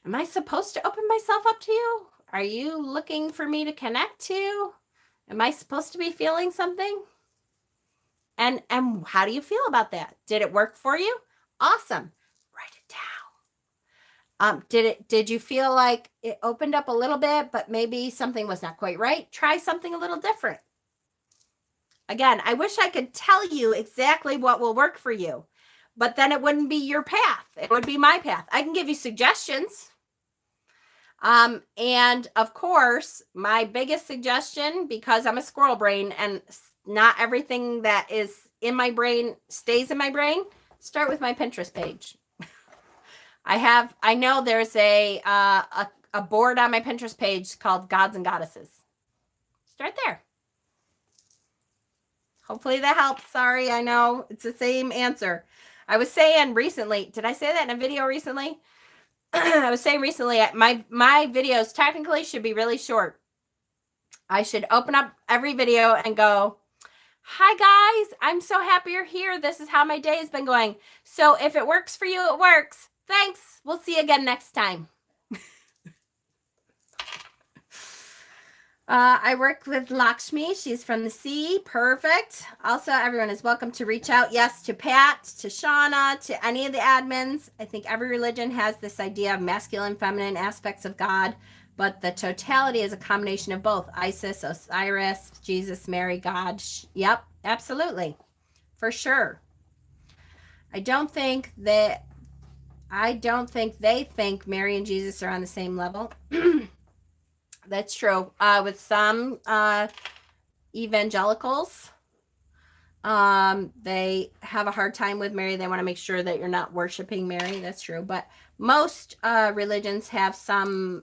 Am I supposed to open myself up to you? Are you looking for me to connect to? Am I supposed to be feeling something? And how do you feel about that? Did it work for you? Awesome. Write it down. Did you feel like it opened up a little bit, but maybe something was not quite right? Try something a little different. Again, I wish I could tell you exactly what will work for you, but then it wouldn't be your path. It would be my path. I can give you suggestions. And of course, my biggest suggestion, because I'm a squirrel brain and not everything that is in my brain stays in my brain, start with my Pinterest page. I know there's a board on my Pinterest page called Gods and Goddesses. Start there. Hopefully that helps. Sorry, I know it's the same answer. I was saying recently, did I say that in a video recently? I was saying recently, my videos technically should be really short. I should open up every video and go, hi guys, I'm so happy you're here. This is how my day has been going. So if it works for you, it works. Thanks. We'll see you again next time. I work with Lakshmi. She's from the sea. Perfect. Also, everyone is welcome to reach out. Yes, to Pat, to Shauna, to any of the admins. I think every religion has this idea of masculine, feminine aspects of God, but the totality is a combination of both. Isis, Osiris, Jesus, Mary, God. Yep, absolutely. For sure. I don't think they think Mary and Jesus are on the same level. That's true. With some evangelicals, they have a hard time with Mary. They want to make sure that you're not worshiping Mary. That's true. But most religions have some,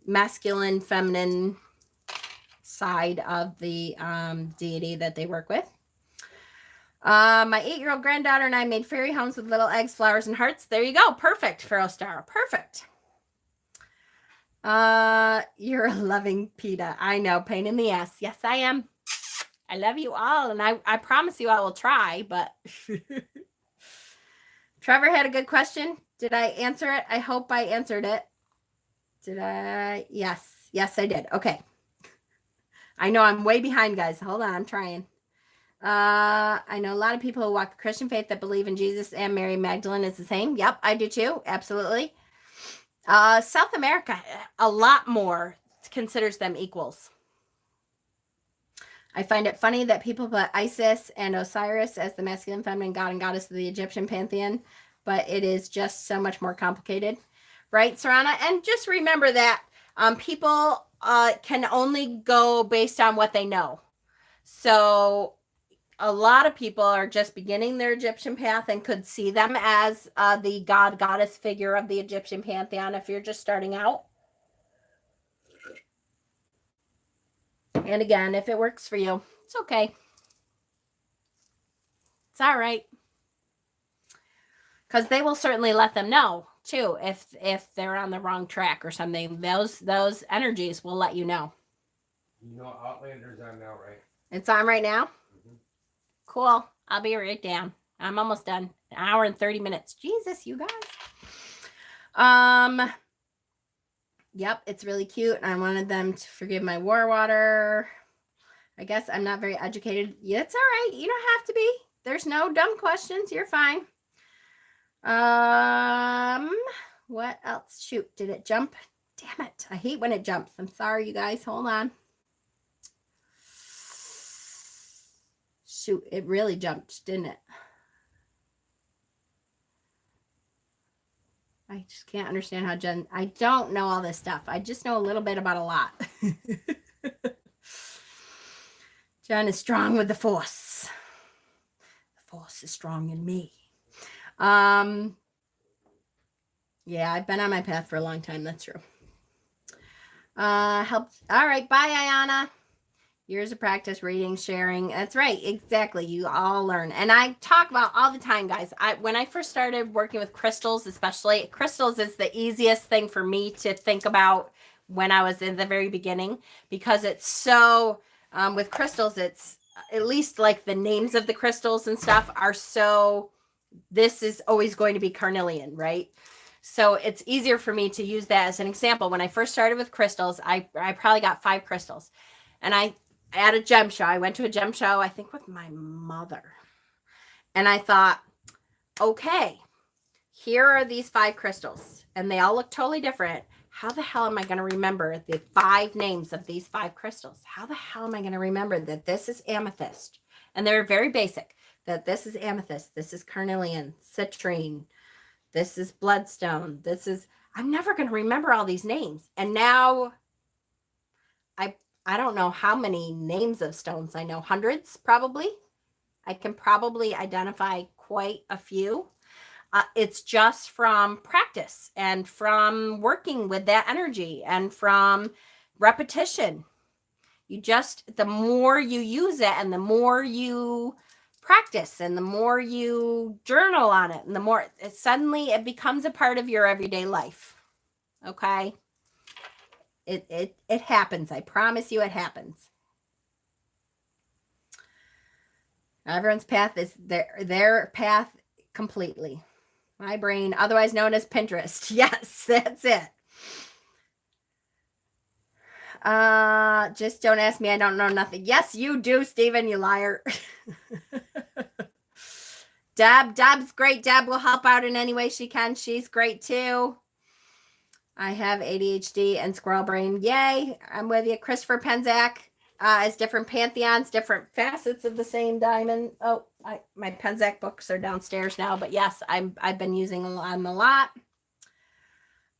masculine, feminine side of the deity that they work with. My 8-year-old granddaughter and I made fairy homes with little eggs, flowers, and hearts. There you go. Perfect, Pharaoh Star. Perfect. You're a loving PETA. I know, pain in the ass. Yes, I am. I love you all, and I promise you I will try, but Trevor had a good question. Did I answer it? I hope I answered it. Did I? Yes, I did. Okay. I know I'm way behind, guys. Hold on, I'm trying. I know a lot of people who walk the Christian faith that believe in Jesus and Mary Magdalene is the same. Yep, I do too. Absolutely. South America, a lot more considers them equals. I find it funny that people put Isis and Osiris as the masculine, feminine god and goddess of the Egyptian pantheon, but it is just so much more complicated. Right, Sarana? And just remember that people can only go based on what they know. So a lot of people are just beginning their Egyptian path and could see them as the god goddess figure of the Egyptian pantheon if you're just starting out. And again, if it works for you, it's okay. It's all right. Because they will certainly let them know too if they're on the wrong track or something. Those energies will let you know. You know Outlander's on now, right? It's on right now? Mm-hmm. Cool. I'll be right down. I'm almost done. An hour and 30 minutes. Jesus, you guys. Yep, it's really cute. I wanted them to forgive my war water. I guess I'm not very educated. Yeah, it's all right. You don't have to be. There's no dumb questions. You're fine. What else? Shoot, did it jump? Damn it. I hate when it jumps. I'm sorry, you guys. Hold on. Shoot, it really jumped, didn't it? I just can't understand how Jen, I don't know all this stuff. I just know a little bit about a lot. Jen is strong with the force. The force is strong in me. Yeah, I've been on my path for a long time. That's true. Helped. All right. Bye, Ayana. Years of practice, reading, sharing. That's right. Exactly. You all learn. And I talk about all the time, guys. When I first started working with crystals, especially, crystals is the easiest thing for me to think about when I was in the very beginning, because it's so, with crystals, it's at least like the names of the crystals and stuff are so, this is always going to be carnelian, right? So it's easier for me to use that as an example. When I first started with crystals, I probably got 5 crystals. And I at a gem show. I went to a gem show, I think with my mother. And I thought, okay, here are these 5 crystals. And they all look totally different. How the hell am I going to remember the 5 names of these 5 crystals? How the hell am I going to remember that this is amethyst? And they're very basic. That this is amethyst. This is carnelian, citrine. This is bloodstone. This is, I'm never going to remember all these names. And now I don't know how many names of stones I know. Hundreds, probably. I can probably identify quite a few. It's just from practice and from working with that energy and from repetition. The more you use it and the more you practice and the more you journal on it and the more suddenly it becomes a part of your everyday life. Okay? It happens. I promise you it happens. Everyone's path is their path completely. My brain, otherwise known as Pinterest. Yes, that's it. Just don't ask me. I don't know nothing. Yes, you do, Stephen, you liar. Deb's great. Deb will help out in any way she can. She's great too. I have ADHD and squirrel brain. Yay. I'm with you. Christopher Penzak as different pantheons, different facets of the same diamond. Oh, my Penzak books are downstairs now, but yes, I've been using them a lot.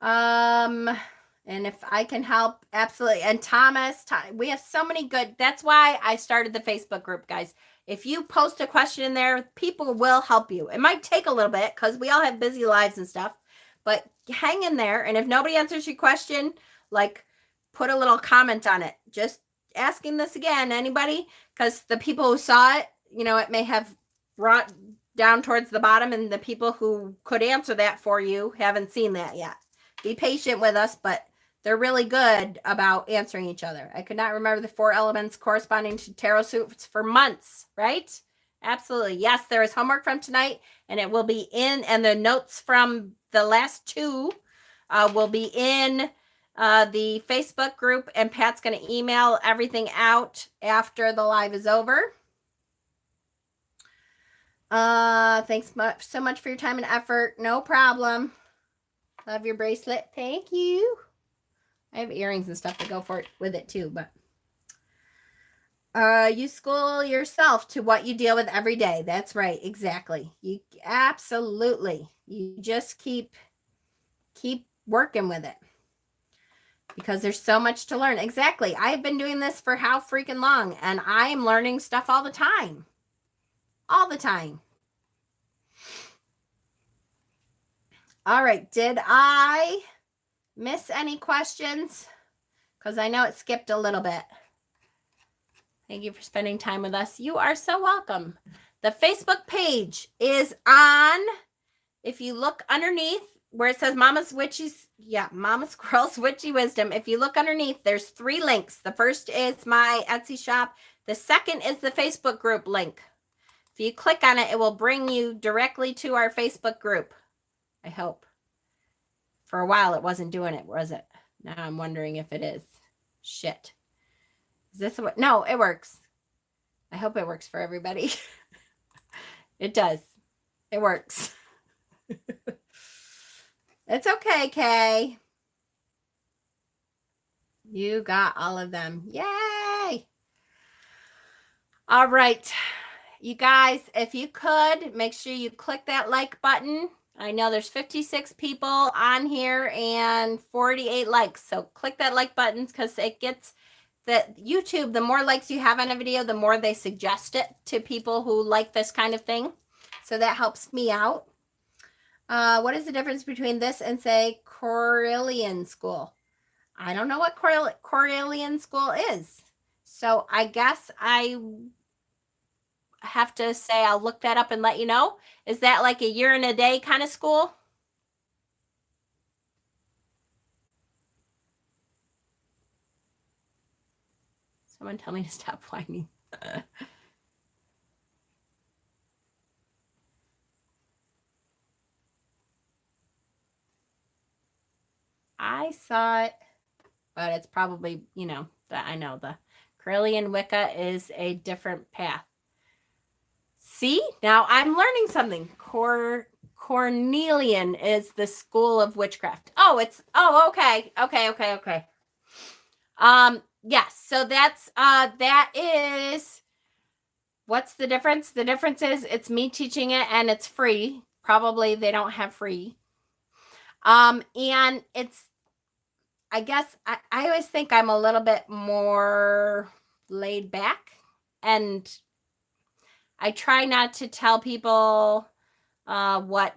And if I can help, absolutely. And Thomas, we have so many good, that's why I started the Facebook group, guys. If you post a question in there, people will help you. It might take a little bit because we all have busy lives and stuff, but hang in there. And if nobody answers your question, like put a little comment on it. Just asking this again, anybody? Because the people who saw it, it may have brought down towards the bottom, and the people who could answer that for you haven't seen that yet. Be patient with us, but they're really good about answering each other. I could not remember the 4 elements corresponding to tarot suits for months, right? Absolutely. Yes, there is homework from tonight, and it will be in, and the notes from the last 2 will be in the Facebook group, and Pat's going to email everything out after the live is over. Thanks so much for your time and effort. No problem. Love your bracelet. Thank you. I have earrings and stuff to go for it with it too, but you school yourself to what you deal with every day. That's right. Exactly. You absolutely. You just keep working with it because there's so much to learn. Exactly. I've been doing this for how freaking long, and I'm learning stuff all the time. All the time. All right. Did I miss any questions? Because I know it skipped a little bit. Thank you for spending time with us. You are so welcome. The Facebook page is on. If you look underneath where it says Mama's Witchy's, Mama Squirrel's Witchy Wisdom, if you look underneath, there's 3 links. The first is my Etsy shop. The second is the Facebook group link. If you click on it, it will bring you directly to our Facebook group. I hope. For a while, it wasn't doing it, was it? Now I'm wondering if it is. Shit. Is this what? No, it works. I hope it works for everybody. It does. It works. It's okay, Kay. You got all of them. Yay! All right. You guys, if you could, make sure you click that like button. I know there's 56 people on here and 48 likes. So click that like button because it gets that YouTube, the more likes you have on a video, the more they suggest it to people who like this kind of thing. So that helps me out. What is the difference between this and, say, Correllian School? I don't know what Correllian School is. So I guess I have to say I'll look that up and let you know. Is that like a year and a day kind of school? Someone tell me to stop whining. I saw it, but it's probably, I know the Correllian Wicca is a different path. See, now I'm learning something. Cornelian is the school of witchcraft. Okay. Yes, so that is, what's the difference? The difference is it's me teaching it and it's free. Probably they don't have free. And it's, I guess I always think I'm a little bit more laid back, and I try not to tell people what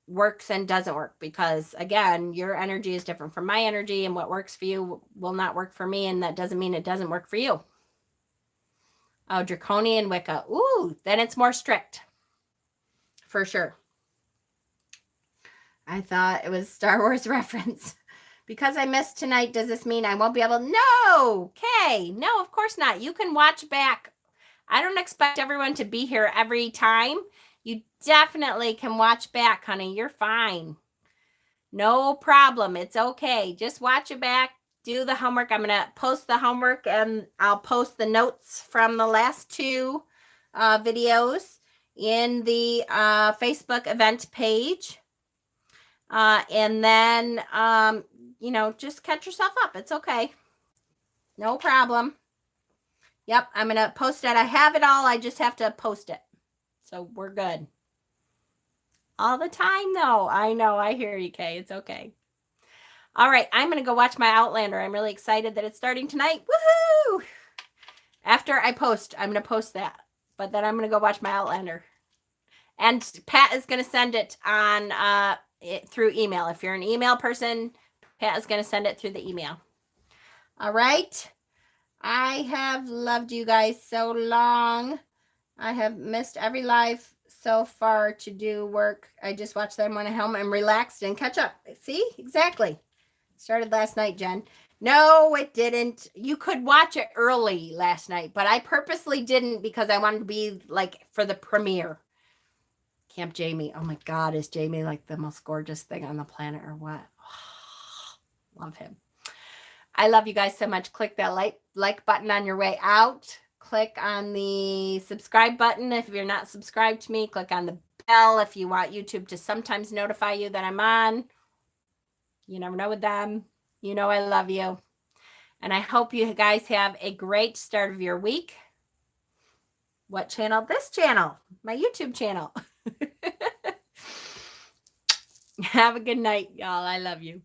works and doesn't work, because again, your energy is different from my energy, and what works for you will not work for me, and that doesn't mean it doesn't work for you. Oh, Draconian Wicca. Ooh, then it's more strict. For sure. I thought it was Star Wars reference. Because I missed tonight, does this mean I won't be able? No, Kay. No, of course not. You can watch back. I don't expect everyone to be here every time. You definitely can watch back, honey. You're fine. No problem. It's okay. Just watch it back. Do the homework. I'm going to post the homework, and I'll post the notes from the last 2 videos in the Facebook event page. And then, just catch yourself up. It's okay. No problem. Yep, I'm going to post it. I have it all. I just have to post it. So we're good. All the time, though. I know. I hear you, Kay. It's okay. All right. I'm going to go watch my Outlander. I'm really excited that it's starting tonight. Woohoo! After I post, I'm going to post that. But then I'm going to go watch my Outlander. And Pat is going to send it on through email. If you're an email person, Pat is going to send it through the email. All right. I have loved you guys so long. I have missed every live so far to do work. I just watch them when I'm home and relaxed and catch up. See? Exactly. Started last night, Jen. No, it didn't. You could watch it early last night, but I purposely didn't because I wanted to be like for the premiere. Camp Jamie. Oh my God, is Jamie like the most gorgeous thing on the planet or what? Oh, love him. I love you guys so much. Click that like button on your way out. click on the subscribe button. If you're not subscribed to me, click on the bell if you want YouTube to sometimes notify you that I'm on. You never know with them. You know I love you. And I hope you guys have a great start of your week. What channel? This channel, my YouTube channel. Have a good night, y'all. I love you.